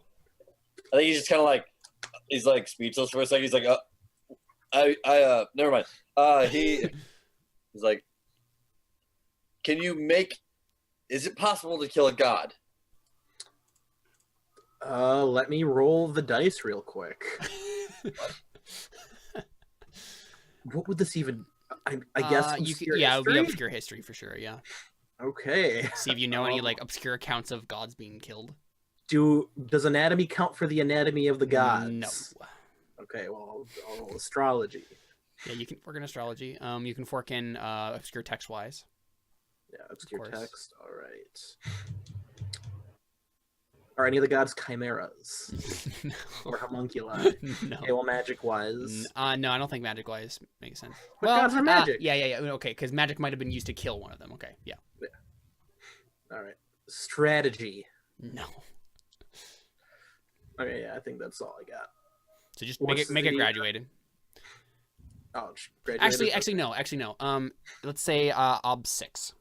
[SPEAKER 5] I think he's just kind of like, he's like speechless for a second. He's like, never mind. He's like, is it possible to kill a god?
[SPEAKER 2] Let me roll the dice real quick. What would this even? I guess obscure
[SPEAKER 1] it would be
[SPEAKER 2] history?
[SPEAKER 1] obscure history for sure, yeah.
[SPEAKER 2] Okay.
[SPEAKER 1] See if you know any like obscure accounts of gods being killed.
[SPEAKER 2] Does anatomy count for the anatomy of the gods?
[SPEAKER 1] No.
[SPEAKER 2] Okay, well, I'll roll astrology.
[SPEAKER 1] Yeah, you can fork in astrology. You can fork in obscure text wise.
[SPEAKER 2] Yeah, obscure
[SPEAKER 1] course.
[SPEAKER 2] text. All right. Are any of the gods chimeras or homunculi?
[SPEAKER 1] No.
[SPEAKER 2] Okay, well, magic wise.
[SPEAKER 1] No, I don't think magic wise makes sense.
[SPEAKER 2] But gods are magic.
[SPEAKER 1] Yeah. Okay, because magic might have been used to kill one of them. Okay, yeah.
[SPEAKER 2] All right. Strategy.
[SPEAKER 1] No.
[SPEAKER 2] Okay, yeah, I think that's all I got.
[SPEAKER 1] So just
[SPEAKER 2] What's
[SPEAKER 1] make it
[SPEAKER 2] the-
[SPEAKER 1] graduated.
[SPEAKER 2] Oh, graduated.
[SPEAKER 1] Actually, no. Let's say ob 6.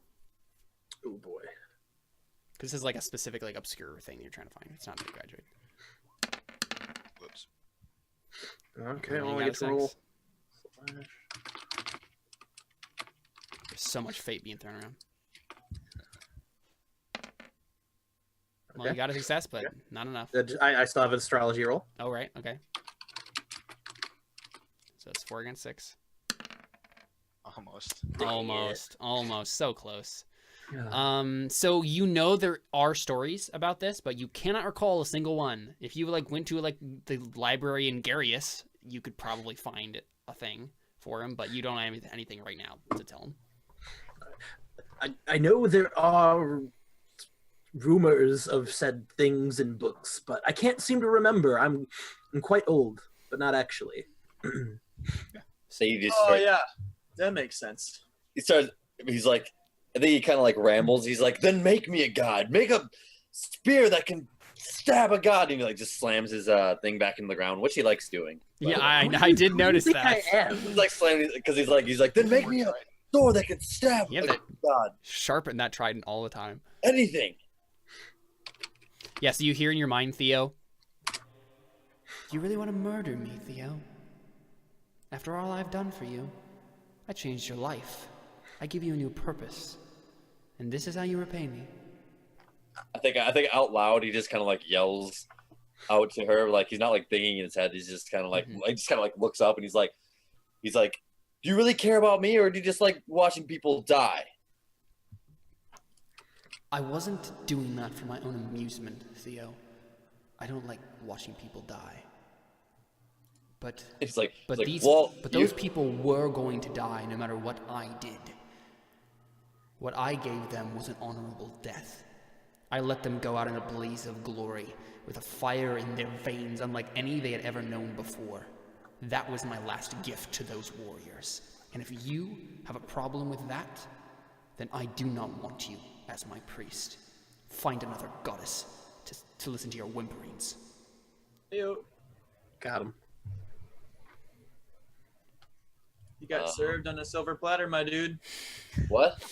[SPEAKER 2] Oh boy.
[SPEAKER 1] Because this is like a specific like obscure thing you're trying to find. It's not like graduate.
[SPEAKER 3] Whoops.
[SPEAKER 2] Okay,
[SPEAKER 1] You
[SPEAKER 2] well,
[SPEAKER 1] got
[SPEAKER 2] we
[SPEAKER 1] a
[SPEAKER 2] get to roll.
[SPEAKER 1] 6. There's so much fate being thrown around. Well, you
[SPEAKER 2] Okay.
[SPEAKER 1] got a success, but
[SPEAKER 2] Okay.
[SPEAKER 1] not enough.
[SPEAKER 2] I still have an astrology roll.
[SPEAKER 1] Oh, right. Okay. So it's 4 against 6. Almost. So close. So you know there are stories about this, but you cannot recall a single one. If you like went to like the library in Garius, you could probably find a thing for him, but you don't have anything right now to tell him.
[SPEAKER 2] I know there are rumors of said things in books, but I can't seem to remember. I'm quite old, but not actually.
[SPEAKER 5] So you just
[SPEAKER 4] Oh yeah, that makes sense.
[SPEAKER 5] he's like, I think he kind of like rambles. He's like, then make me a god. Make a spear that can stab a god. And he like just slams his thing back in the ground, which he likes doing.
[SPEAKER 1] Yeah, I did notice that.
[SPEAKER 2] I am.
[SPEAKER 5] He's like slamming because he's like, then make me a sword that can stab
[SPEAKER 1] Yeah,
[SPEAKER 5] a
[SPEAKER 1] that-
[SPEAKER 5] god.
[SPEAKER 1] Sharpen that trident all the time.
[SPEAKER 5] Anything.
[SPEAKER 1] Yeah, so you hear in your mind, Theo. You really want to murder me, Theo? After all I've done for you, I changed your life. I give you a new purpose. And this is how you repay me.
[SPEAKER 5] I think out loud he just kind of like yells out to her, like he's not like thinking in his head. He's just kind of like, he just kind of like looks up and he's like, do you really care about me, or do you just like watching people die?
[SPEAKER 1] I wasn't doing that for my own amusement, Theo. I don't like watching people die. But
[SPEAKER 5] It's like,
[SPEAKER 1] but
[SPEAKER 5] it's like,
[SPEAKER 1] these
[SPEAKER 5] well,
[SPEAKER 1] but those people were going to die no matter what I did. What I gave them was an honorable death. I let them go out in a blaze of glory, with a fire in their veins unlike any they had ever known before. That was my last gift to those warriors. And if you have a problem with that, then I do not want you as my priest. Find another goddess to listen to your whimperings.
[SPEAKER 4] Theo,
[SPEAKER 2] Got him.
[SPEAKER 4] you got served on a silver platter, my dude.
[SPEAKER 5] what?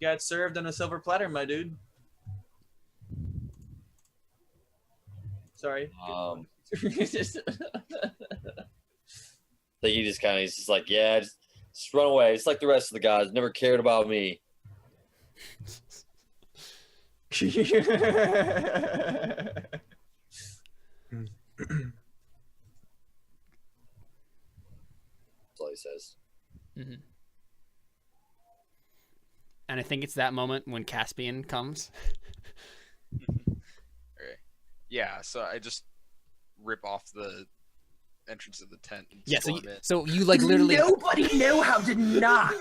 [SPEAKER 4] Got served on a silver platter, my dude. Sorry.
[SPEAKER 5] So he just kind of, he's just like, yeah, just run away. It's like the rest of the guys. Never cared about me. That's all he says.
[SPEAKER 1] Mm-hmm. And I think it's that moment when Caspian comes.
[SPEAKER 3] Okay. Yeah, so I just rip off the entrance of the tent and
[SPEAKER 1] Yeah,
[SPEAKER 3] storm in.
[SPEAKER 1] so you like literally
[SPEAKER 2] Nobody know how to knock.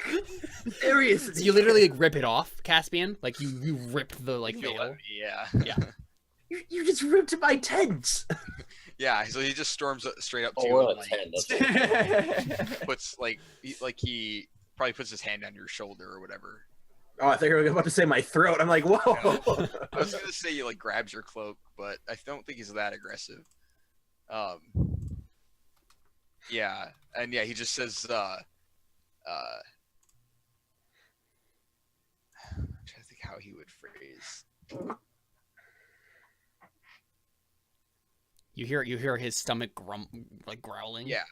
[SPEAKER 2] Seriously.
[SPEAKER 1] you literally like rip it off, Caspian. Like you rip the like
[SPEAKER 3] Feel
[SPEAKER 1] veil.
[SPEAKER 3] that- Yeah.
[SPEAKER 1] Yeah.
[SPEAKER 2] You just ripped my tent.
[SPEAKER 3] Yeah, so he just storms straight up to
[SPEAKER 5] Oh,
[SPEAKER 3] you
[SPEAKER 5] we're
[SPEAKER 3] and,
[SPEAKER 5] on
[SPEAKER 3] like,
[SPEAKER 5] 10. That's
[SPEAKER 3] puts he probably puts his hand on your shoulder or whatever.
[SPEAKER 2] Oh, I think you were about to say my throat. I'm like, whoa.
[SPEAKER 3] I was gonna say he like grabs your cloak, but I don't think he's that aggressive. Yeah, and yeah, he just says, I'm trying to think how he would phrase.
[SPEAKER 1] You hear his stomach growling.
[SPEAKER 3] Yeah,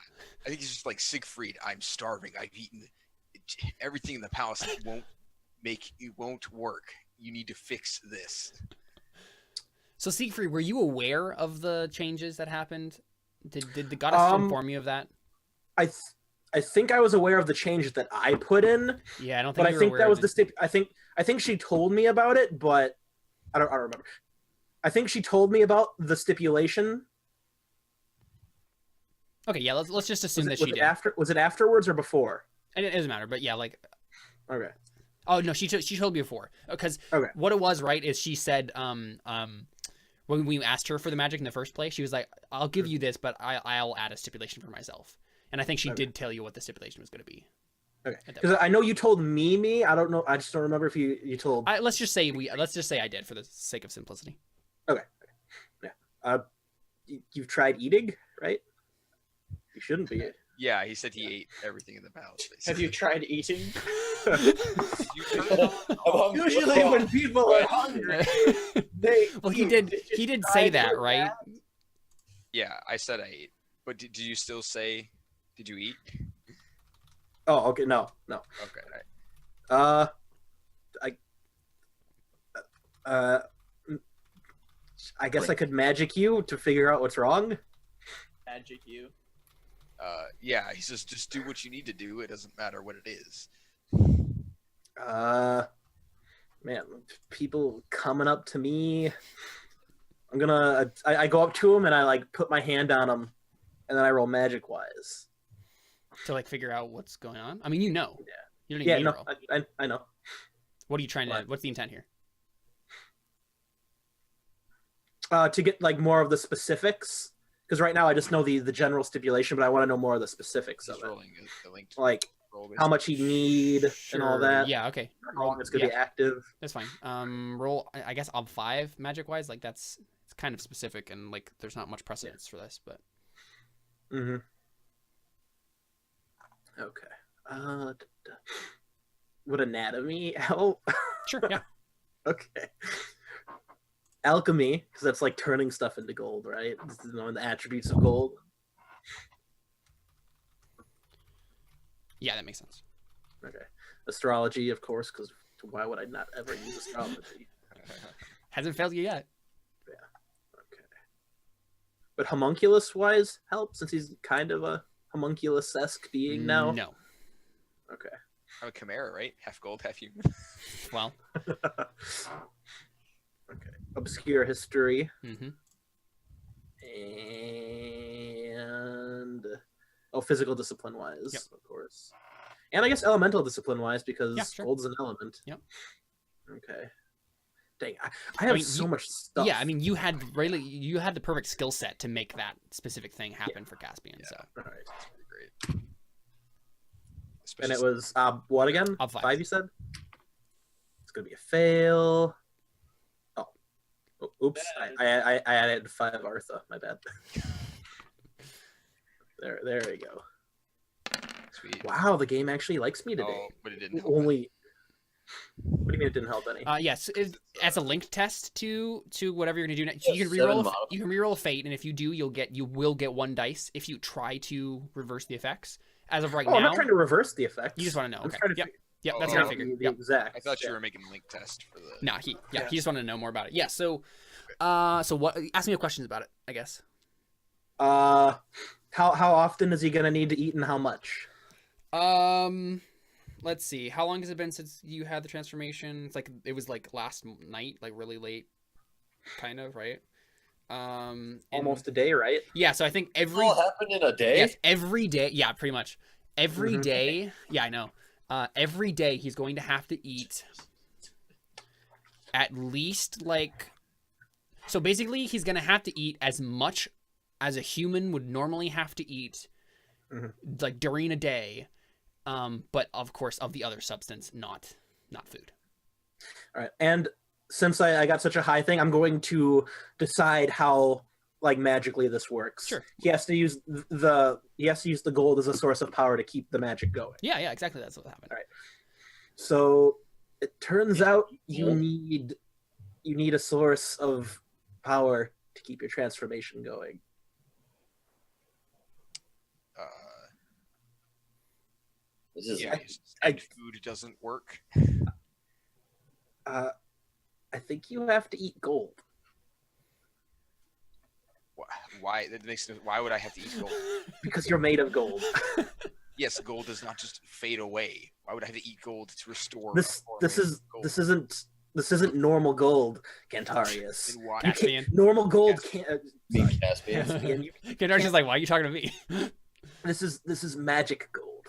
[SPEAKER 3] I think he's just like, Siegfried, I'm starving. I've eaten everything in the palace. It won't work. You need to fix this.
[SPEAKER 1] So Siegfried, were you aware of the changes that happened? Did the goddess inform you of that?
[SPEAKER 2] I think I was aware of the changes that I put in,
[SPEAKER 1] Yeah, I don't think.
[SPEAKER 2] but I
[SPEAKER 1] you were
[SPEAKER 2] think
[SPEAKER 1] aware
[SPEAKER 2] that
[SPEAKER 1] of
[SPEAKER 2] was the I think she told me about it, but I don't remember. I think she told me about the stipulation.
[SPEAKER 1] Okay, yeah, let's just assume that
[SPEAKER 2] was
[SPEAKER 1] she
[SPEAKER 2] it
[SPEAKER 1] did.
[SPEAKER 2] Was it afterwards or before?
[SPEAKER 1] It doesn't matter, but yeah, like.
[SPEAKER 2] Okay.
[SPEAKER 1] Oh no, she told me before, because
[SPEAKER 2] Okay.
[SPEAKER 1] what it was, right, is she said when we asked her for the magic in the first place, she was like, I'll give you this, but I'll add a stipulation for myself. And I think she did tell you what the stipulation was going to be.
[SPEAKER 2] Okay. Because I know you told me. I don't know. I just don't remember if you told.
[SPEAKER 1] Let's just say I did for the sake of simplicity.
[SPEAKER 2] Okay. Yeah. You've tried eating, right? You shouldn't be.
[SPEAKER 3] Yeah, he said he ate everything in the palace.
[SPEAKER 4] Have you tried eating?
[SPEAKER 2] Usually when people are hungry, they
[SPEAKER 1] Well, he did say that, right?
[SPEAKER 3] Yeah, I said I ate. But did you still say, did you eat?
[SPEAKER 2] Oh, okay. No.
[SPEAKER 3] Okay. All right.
[SPEAKER 2] I guess I could magic you to figure out what's wrong.
[SPEAKER 4] Magic you.
[SPEAKER 3] Yeah, he says just do what you need to do. It doesn't matter what it is.
[SPEAKER 2] Man, people coming up to me. I'm gonna. I go up to him and I like put my hand on him, and then I roll magic wise.
[SPEAKER 1] To like figure out what's going on. I mean, you know.
[SPEAKER 2] Yeah.
[SPEAKER 1] You don't even need to roll.
[SPEAKER 2] I know.
[SPEAKER 1] What are you trying to?
[SPEAKER 2] What?
[SPEAKER 1] What's the intent here?
[SPEAKER 2] To get like more of the specifics, because right now I just know the general stipulation, but I want to know more of the specifics
[SPEAKER 3] He's
[SPEAKER 2] of it,
[SPEAKER 3] rolling a link to
[SPEAKER 2] like
[SPEAKER 3] roll,
[SPEAKER 2] how much you need and all that.
[SPEAKER 1] Yeah. Okay.
[SPEAKER 2] How long it's gonna be active.
[SPEAKER 1] That's fine. Roll. I guess ob 5 magic wise. Like it's kind of specific and like there's not much precedence for this, but.
[SPEAKER 2] Mm-hmm. Okay. Would anatomy help?
[SPEAKER 1] Sure. Yeah.
[SPEAKER 2] Okay. Alchemy, because that's like turning stuff into gold, right? Knowing the attributes of gold.
[SPEAKER 1] Yeah, that makes sense.
[SPEAKER 2] Okay. Astrology, of course, because why would I not ever use astrology?
[SPEAKER 1] Hasn't failed you yet.
[SPEAKER 2] Okay. But homunculus-wise help, since he's kind of a homunculus-esque being now?
[SPEAKER 1] No.
[SPEAKER 2] Okay.
[SPEAKER 3] I'm a chimera, right? Half gold, half human.
[SPEAKER 1] Well.
[SPEAKER 2] Okay. Obscure history.
[SPEAKER 1] Mm-hmm.
[SPEAKER 2] And physical discipline wise,
[SPEAKER 1] Yep.
[SPEAKER 2] of course. And I guess elemental discipline wise, because
[SPEAKER 1] Yeah, sure.
[SPEAKER 2] gold is an element.
[SPEAKER 1] Yep.
[SPEAKER 2] Okay. Dang, I have
[SPEAKER 1] mean,
[SPEAKER 2] so much stuff.
[SPEAKER 1] Yeah, I mean, you had the perfect skill set to make that specific thing happen for Caspian.
[SPEAKER 3] Yeah.
[SPEAKER 1] So
[SPEAKER 2] All right.
[SPEAKER 3] That's pretty great.
[SPEAKER 2] And
[SPEAKER 3] Especially
[SPEAKER 2] it was what again?
[SPEAKER 1] Ob 5.
[SPEAKER 2] 5, you said? It's gonna be a fail. Oh, oops! I added 5 Artha. My bad. There we go.
[SPEAKER 3] sweet.
[SPEAKER 2] Wow, the game actually likes me today.
[SPEAKER 3] Oh, but it didn't help.
[SPEAKER 2] Only What do you mean it didn't help any?
[SPEAKER 1] Yes, as a linked test to whatever you're gonna do next. So you can
[SPEAKER 5] Seven
[SPEAKER 1] reroll.
[SPEAKER 5] modifiers.
[SPEAKER 1] You can reroll a fate, and if you do, you will get 1 dice if you try to reverse the effects. As of right
[SPEAKER 2] Oh,
[SPEAKER 1] now,
[SPEAKER 2] I'm not trying to reverse the effects.
[SPEAKER 1] you just want to know.
[SPEAKER 2] I'm
[SPEAKER 1] Okay.
[SPEAKER 2] trying to
[SPEAKER 1] Yep. Yep. That's
[SPEAKER 3] Oh,
[SPEAKER 1] what I
[SPEAKER 3] no,
[SPEAKER 1] figured.
[SPEAKER 2] the
[SPEAKER 1] Yep.
[SPEAKER 2] exact.
[SPEAKER 3] I thought
[SPEAKER 2] yeah.
[SPEAKER 3] you were making a link test for the.
[SPEAKER 1] Nah, he
[SPEAKER 2] Yeah.
[SPEAKER 1] just wanted to know more about it. Yeah. So, so what? Ask me questions about it. I guess.
[SPEAKER 2] How often is he gonna need to eat and how much?
[SPEAKER 1] Let's see. How long has it been since you had the transformation? It's like it was like last night, like really late, kind of, right?
[SPEAKER 2] Almost a day, right?
[SPEAKER 1] Yeah. So I think every
[SPEAKER 5] All happened in a day.
[SPEAKER 1] yes, every day. Yeah, pretty much every
[SPEAKER 2] Mhm.
[SPEAKER 1] day. Yeah, I know. Every day he's going to have to eat at least like. So basically, he's gonna have to eat as much as a human would normally have to eat, like during a day. But of course, of the other substance, not food.
[SPEAKER 2] All right. And since I got such a high thing, I'm going to decide how like magically this works.
[SPEAKER 1] Sure.
[SPEAKER 2] He has to use the gold as a source of power to keep the magic going.
[SPEAKER 1] Yeah, exactly. That's what happened.
[SPEAKER 2] All right. So it turns out you
[SPEAKER 5] Gold?
[SPEAKER 2] need a source of power to keep your transformation going.
[SPEAKER 5] This is
[SPEAKER 3] Yeah,
[SPEAKER 2] I-
[SPEAKER 3] food doesn't work.
[SPEAKER 2] I think you have to eat gold.
[SPEAKER 3] Why? That makes why would I have to eat gold?
[SPEAKER 2] Because you're made of gold.
[SPEAKER 3] Yes, gold does not just fade away. Why would I have to eat gold to restore?
[SPEAKER 2] This
[SPEAKER 3] a form of gold?
[SPEAKER 2] this isn't normal gold, Cantarius.
[SPEAKER 3] Then why?
[SPEAKER 2] You can't-
[SPEAKER 1] Caspian.
[SPEAKER 2] normal gold
[SPEAKER 3] Caspian.
[SPEAKER 2] can't.
[SPEAKER 5] me,
[SPEAKER 2] Sorry,
[SPEAKER 5] Caspian.
[SPEAKER 2] Caspian, you-
[SPEAKER 1] Kendar's just like, why are you talking to me?
[SPEAKER 2] this is magic gold,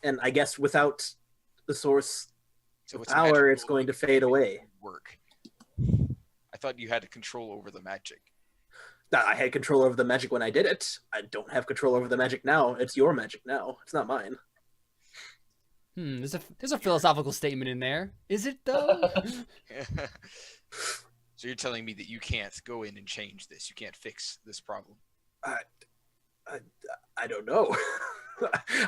[SPEAKER 2] and I guess without the source
[SPEAKER 3] So
[SPEAKER 2] of
[SPEAKER 3] it's
[SPEAKER 2] power,
[SPEAKER 3] magic
[SPEAKER 2] it's
[SPEAKER 3] gold
[SPEAKER 2] going to
[SPEAKER 3] that
[SPEAKER 2] fade away.
[SPEAKER 3] Work. I thought you had control over the magic.
[SPEAKER 2] I had control over the magic when I did it. I don't have control over the magic now. It's your magic now. It's not mine.
[SPEAKER 1] There's a philosophical statement in there. Is it though?
[SPEAKER 3] So you're telling me that you can't go in and change this? You can't fix this problem?
[SPEAKER 2] I don't know.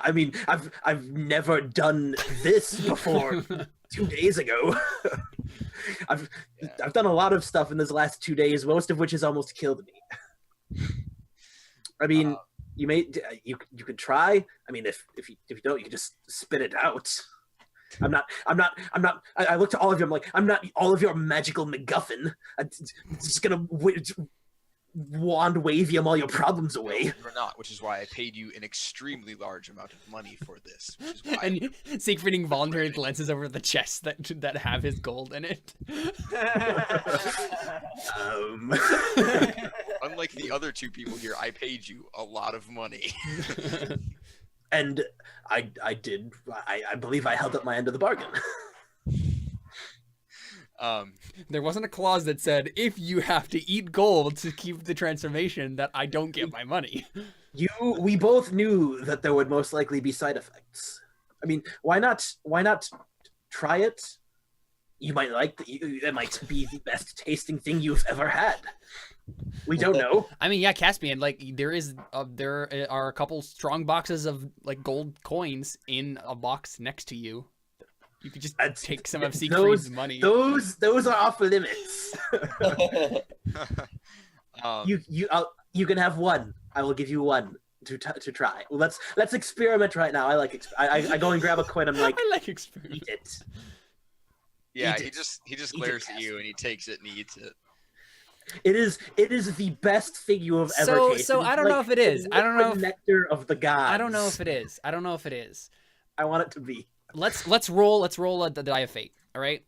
[SPEAKER 2] I mean, I've never done this before. 2 days ago, I've done a lot of stuff in this last 2 days, most of which has almost killed me. I mean, you could try. I mean, if you don't, you can just spit it out. I look to all of you. I'm like, I'm not all of your magical MacGuffin. I'm just gonna wand wave you all your problems away.
[SPEAKER 3] You're not, which is why I paid you an extremely large amount of money for this. Which is why
[SPEAKER 1] And Siegfried involuntarily glances over the chests that have his gold in it.
[SPEAKER 3] unlike the other two people here, I paid you a lot of money.
[SPEAKER 2] And I believe I held up my end of the bargain.
[SPEAKER 1] There wasn't a clause that said if you have to eat gold to keep the transformation that I don't get my money.
[SPEAKER 2] We both knew that there would most likely be side effects. I mean, why not try it? You might like it might be the best tasting thing you've ever had. We don't know.
[SPEAKER 1] I mean, yeah, Caspian, like there are a couple strong boxes of like gold coins in a box next to you. You could just take some of Siegfried's money.
[SPEAKER 2] Those are off limits. You can have one. I will give you one to try. Well, let's experiment right now. I go and grab a coin. I'm like,
[SPEAKER 1] I like experiment.
[SPEAKER 2] eat it.
[SPEAKER 3] Yeah,
[SPEAKER 2] Eat
[SPEAKER 3] he just
[SPEAKER 2] Eat
[SPEAKER 3] glares
[SPEAKER 2] it,
[SPEAKER 3] at you and he takes it and he eats it.
[SPEAKER 2] It is the best thing you have ever tasted.
[SPEAKER 1] So I don't know if it is. I don't know if
[SPEAKER 2] nectar of the gods.
[SPEAKER 1] I don't know if it is.
[SPEAKER 2] I want it to be.
[SPEAKER 1] Let's roll the die of fate. All right.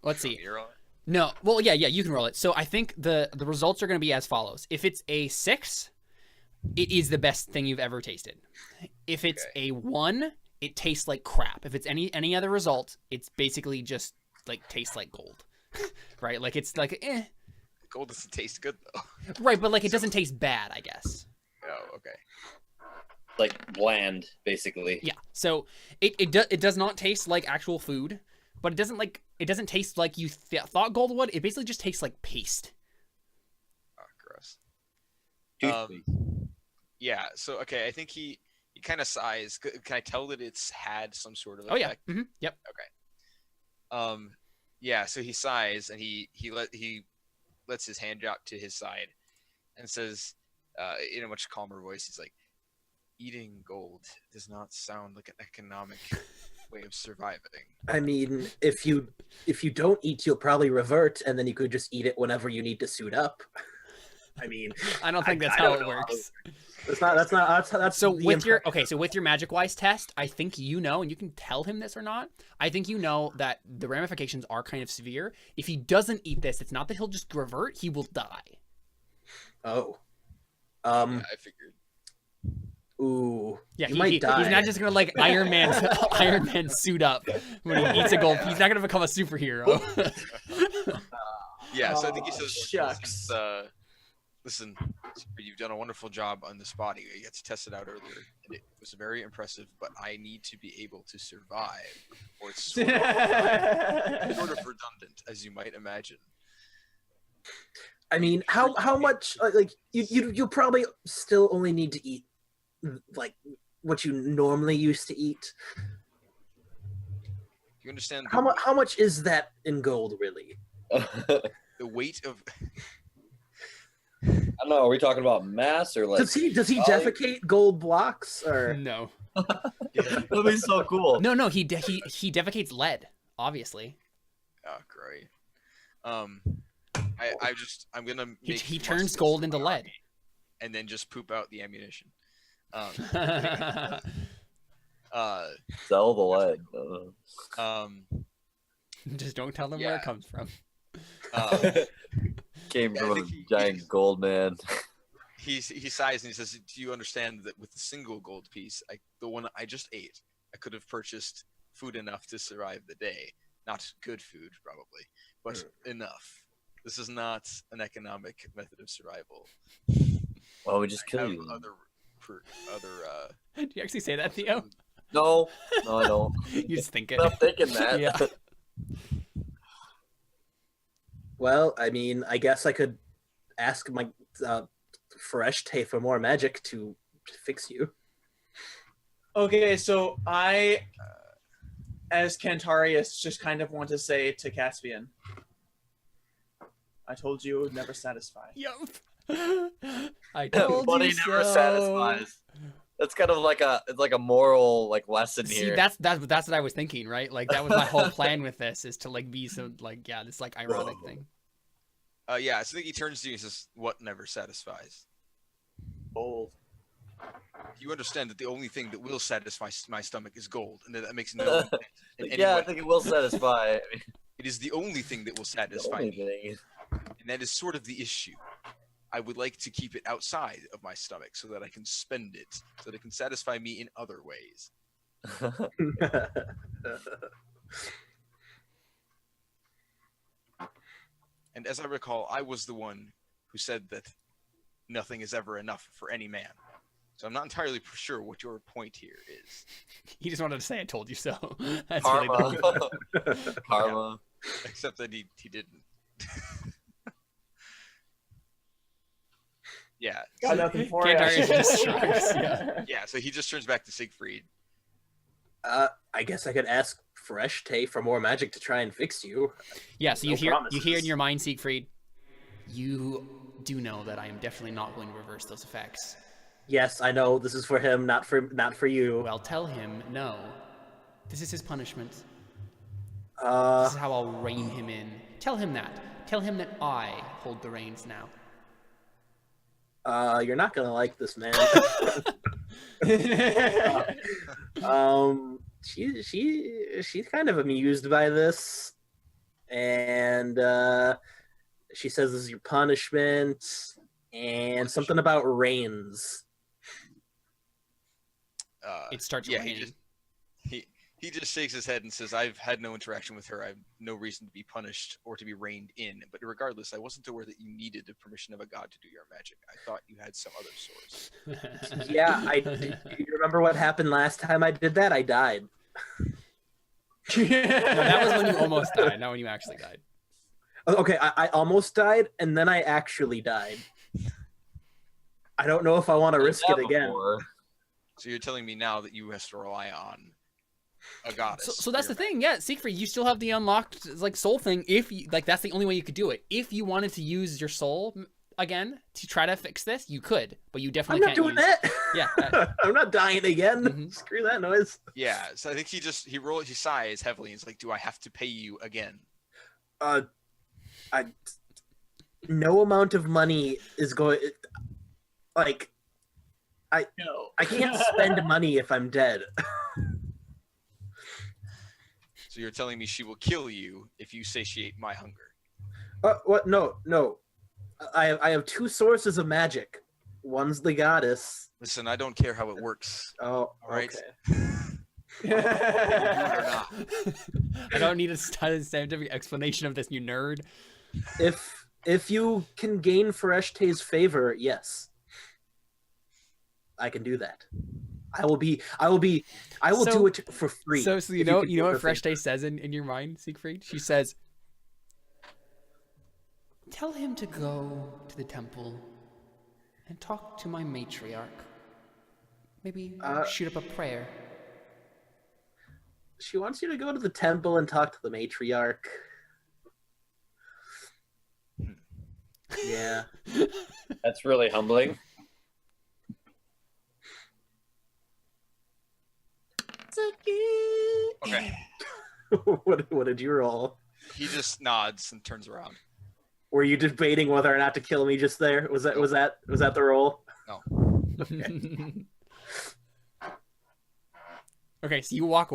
[SPEAKER 1] Let's see.
[SPEAKER 3] You're on.
[SPEAKER 1] No. Well, yeah, you can roll it. So I think the results are going to be as follows. If it's a 6, it is the best thing you've ever tasted. If it's a 1, it tastes like crap. If it's any other result, it's basically just like tastes like gold. Right? Like it's like eh.
[SPEAKER 3] Gold doesn't taste good though.
[SPEAKER 1] Right, but like it doesn't taste bad, I guess.
[SPEAKER 3] Oh, okay.
[SPEAKER 5] Like bland, basically.
[SPEAKER 1] Yeah. So it does not taste like actual food, but it doesn't taste like you thought gold would. It basically just tastes like paste.
[SPEAKER 3] Oh, gross.
[SPEAKER 5] Toothpaste.
[SPEAKER 3] Yeah. So okay, I think he He kind of sighs. Can I tell that it's had some sort of
[SPEAKER 1] Oh yeah.
[SPEAKER 3] effect?
[SPEAKER 1] Yep.
[SPEAKER 3] Yeah. So he sighs and he lets his hand drop to his side, and says, in a much calmer voice, he's like, "Eating gold does not sound like an economic way of surviving."
[SPEAKER 2] I mean, if you don't eat, you'll probably revert, and then you could just eat it whenever you need to suit up. I mean,
[SPEAKER 1] I don't think that's
[SPEAKER 2] I
[SPEAKER 1] how
[SPEAKER 2] don't
[SPEAKER 1] it
[SPEAKER 2] know.
[SPEAKER 1] works.
[SPEAKER 2] That's
[SPEAKER 1] So
[SPEAKER 2] the
[SPEAKER 1] with your
[SPEAKER 2] impression.
[SPEAKER 1] so with your magic wise test, I think you know, and you can tell him this or not. I think you know that the ramifications are kind of severe. If he doesn't eat this, it's not that he'll just revert; he will die.
[SPEAKER 2] Oh,
[SPEAKER 3] Yeah, I figured.
[SPEAKER 2] ooh,
[SPEAKER 1] Yeah,
[SPEAKER 2] you might die.
[SPEAKER 1] he's not just gonna like Iron Man suit up when he eats a gold piece. He's not gonna become a superhero.
[SPEAKER 3] Yeah, so I think he
[SPEAKER 4] Aw,
[SPEAKER 3] says,
[SPEAKER 4] shucks.
[SPEAKER 3] listen, you've done a wonderful job on this body. You got to test it out earlier, and it was very impressive, but I need to be able to survive, or it's sort of redundant, as you might imagine.
[SPEAKER 2] I mean, how much like you probably still only need to eat like what you normally used to eat.
[SPEAKER 3] You understand
[SPEAKER 2] How much is that in gold, really?
[SPEAKER 3] the weight of...
[SPEAKER 5] I don't know. Are we talking about mass or like?
[SPEAKER 2] Does he defecate gold blocks or?
[SPEAKER 1] No,
[SPEAKER 5] That'd be so cool.
[SPEAKER 1] no, he defecates lead, obviously.
[SPEAKER 3] Oh, great. I'm gonna make
[SPEAKER 1] He turns
[SPEAKER 3] muscles
[SPEAKER 1] gold
[SPEAKER 3] for
[SPEAKER 1] into
[SPEAKER 3] my
[SPEAKER 1] lead.
[SPEAKER 3] army, and then just poop out the ammunition.
[SPEAKER 5] Sell the lead.
[SPEAKER 1] Just don't tell them where
[SPEAKER 3] Yeah.
[SPEAKER 1] it comes from.
[SPEAKER 5] Came
[SPEAKER 3] I
[SPEAKER 5] from a
[SPEAKER 3] think he-
[SPEAKER 5] giant gold man.
[SPEAKER 3] He sighs and he says, "Do you understand that with a single gold piece, the one I just ate, I could have purchased food enough to survive the day. Not good food, probably, but enough. This is not an economic method of survival.
[SPEAKER 5] Well, we just
[SPEAKER 3] I
[SPEAKER 5] kill
[SPEAKER 3] have
[SPEAKER 5] you.
[SPEAKER 3] other
[SPEAKER 1] Did you actually say that, Theo?
[SPEAKER 5] No, I don't.
[SPEAKER 1] You just think it.
[SPEAKER 5] Stop thinking that.
[SPEAKER 1] Yeah.
[SPEAKER 2] Well, I mean, I guess I could ask my Freshte for more magic to fix you.
[SPEAKER 4] Okay, so I, as Cantarius, just kind of want to say to Caspian, I told you it would never satisfy.
[SPEAKER 1] Yup. I told
[SPEAKER 5] Money
[SPEAKER 1] you
[SPEAKER 5] never
[SPEAKER 1] so.
[SPEAKER 5] satisfies. That's kind of like a moral like lesson
[SPEAKER 1] See,
[SPEAKER 5] here.
[SPEAKER 1] that's what I was thinking, right? Like that was my whole plan with this, is to like be so like this like ironic thing.
[SPEAKER 3] yeah. So I think he turns to you and says, "What never satisfies?
[SPEAKER 4] Bold.
[SPEAKER 3] You understand that the only thing that will satisfy my stomach is gold, and that makes no sense in any
[SPEAKER 5] Yeah,
[SPEAKER 3] way.
[SPEAKER 5] I think it will satisfy.
[SPEAKER 3] It is the only thing that will
[SPEAKER 5] The
[SPEAKER 3] satisfy
[SPEAKER 5] only
[SPEAKER 3] me,
[SPEAKER 5] thing.
[SPEAKER 3] and that is sort of the issue. I would like to keep it outside of my stomach so that I can spend it, so that it can satisfy me in other ways." And as I recall, I was the one who said that nothing is ever enough for any man. So I'm not entirely sure what your point here is.
[SPEAKER 1] He just wanted to say I told you so. That's
[SPEAKER 5] Karma.
[SPEAKER 1] really
[SPEAKER 5] Karma.
[SPEAKER 3] Except that he didn't. Yeah.
[SPEAKER 4] Got nothing for you.
[SPEAKER 1] Cantarius just shrugs, yeah.
[SPEAKER 3] Yeah, so he just turns back to Siegfried.
[SPEAKER 2] I guess I could ask Freshte for more magic to try and fix you.
[SPEAKER 1] Yeah, so
[SPEAKER 2] No
[SPEAKER 1] you hear
[SPEAKER 2] promises.
[SPEAKER 1] in your mind, Siegfried, you do know that I am definitely not going to reverse those effects.
[SPEAKER 2] Yes, I know this is for him, not for you.
[SPEAKER 1] Well, tell him no. This is his punishment. This
[SPEAKER 2] Uh,
[SPEAKER 1] is how I'll rein him in. Tell him that. Tell him that I hold the reins now.
[SPEAKER 2] you're not gonna like this, man. She's kind of amused by this, and she says this is your punishment, and something about reins.
[SPEAKER 1] It starts
[SPEAKER 3] yeah,
[SPEAKER 1] raining.
[SPEAKER 3] he just shakes his head and says, "I've had no interaction with her. I have no reason to be punished or to be reined in. But regardless, I wasn't aware that you needed the permission of a god to do your magic. I thought you had some other source."
[SPEAKER 2] Yeah, do you remember what happened last time I did that? I died.
[SPEAKER 1] No, that was when you almost died, not when you actually died.
[SPEAKER 2] Okay, I almost died, and then I actually died. I don't know if I want to risk it again.
[SPEAKER 3] So you're telling me now that you have to rely on a goddess.
[SPEAKER 1] So that's
[SPEAKER 3] for
[SPEAKER 1] the
[SPEAKER 3] your
[SPEAKER 1] thing, yeah, Siegfried, you still have the unlocked like soul thing. If you like, that's the only way you could do it. If you wanted to use your soul again to try to fix this, you could, but you
[SPEAKER 2] I'm
[SPEAKER 1] definitely
[SPEAKER 2] not
[SPEAKER 1] can't
[SPEAKER 2] doing
[SPEAKER 1] use...
[SPEAKER 2] that.
[SPEAKER 1] Yeah.
[SPEAKER 2] I'm not dying again.
[SPEAKER 1] Mhm.
[SPEAKER 2] Screw that noise.
[SPEAKER 3] Yeah, so I think he sighs heavily. He's like, "Do I have to pay you again?"
[SPEAKER 2] No amount of money is going. Like,
[SPEAKER 4] No.
[SPEAKER 2] I can't spend money if I'm dead.
[SPEAKER 3] So you're telling me she will kill you if you satiate my hunger?
[SPEAKER 2] What? No. I have two sources of magic. One's the goddess.
[SPEAKER 3] Listen, I don't care how it works.
[SPEAKER 2] Oh,
[SPEAKER 3] All right.
[SPEAKER 2] okay.
[SPEAKER 3] Do it or not.
[SPEAKER 1] I don't need a scientific explanation of this, you nerd.
[SPEAKER 2] If you can gain Fereshté's favor, yes, I can do that. I will do it for free.
[SPEAKER 1] So
[SPEAKER 2] if
[SPEAKER 1] you know
[SPEAKER 2] can do
[SPEAKER 1] what
[SPEAKER 2] her favor.
[SPEAKER 1] Fereshté says in your mind, Siegfried? She says, "Tell him to go to the temple and talk to my matriarch. Maybe shoot up a prayer."
[SPEAKER 2] She wants you to go to the temple and talk to the matriarch. Yeah.
[SPEAKER 5] That's really humbling.
[SPEAKER 3] Okay.
[SPEAKER 2] What did you roll?
[SPEAKER 3] He just nods and turns around.
[SPEAKER 2] Were you debating whether or not to kill me just there? Was that the roll?
[SPEAKER 3] No.
[SPEAKER 1] Okay, so you walk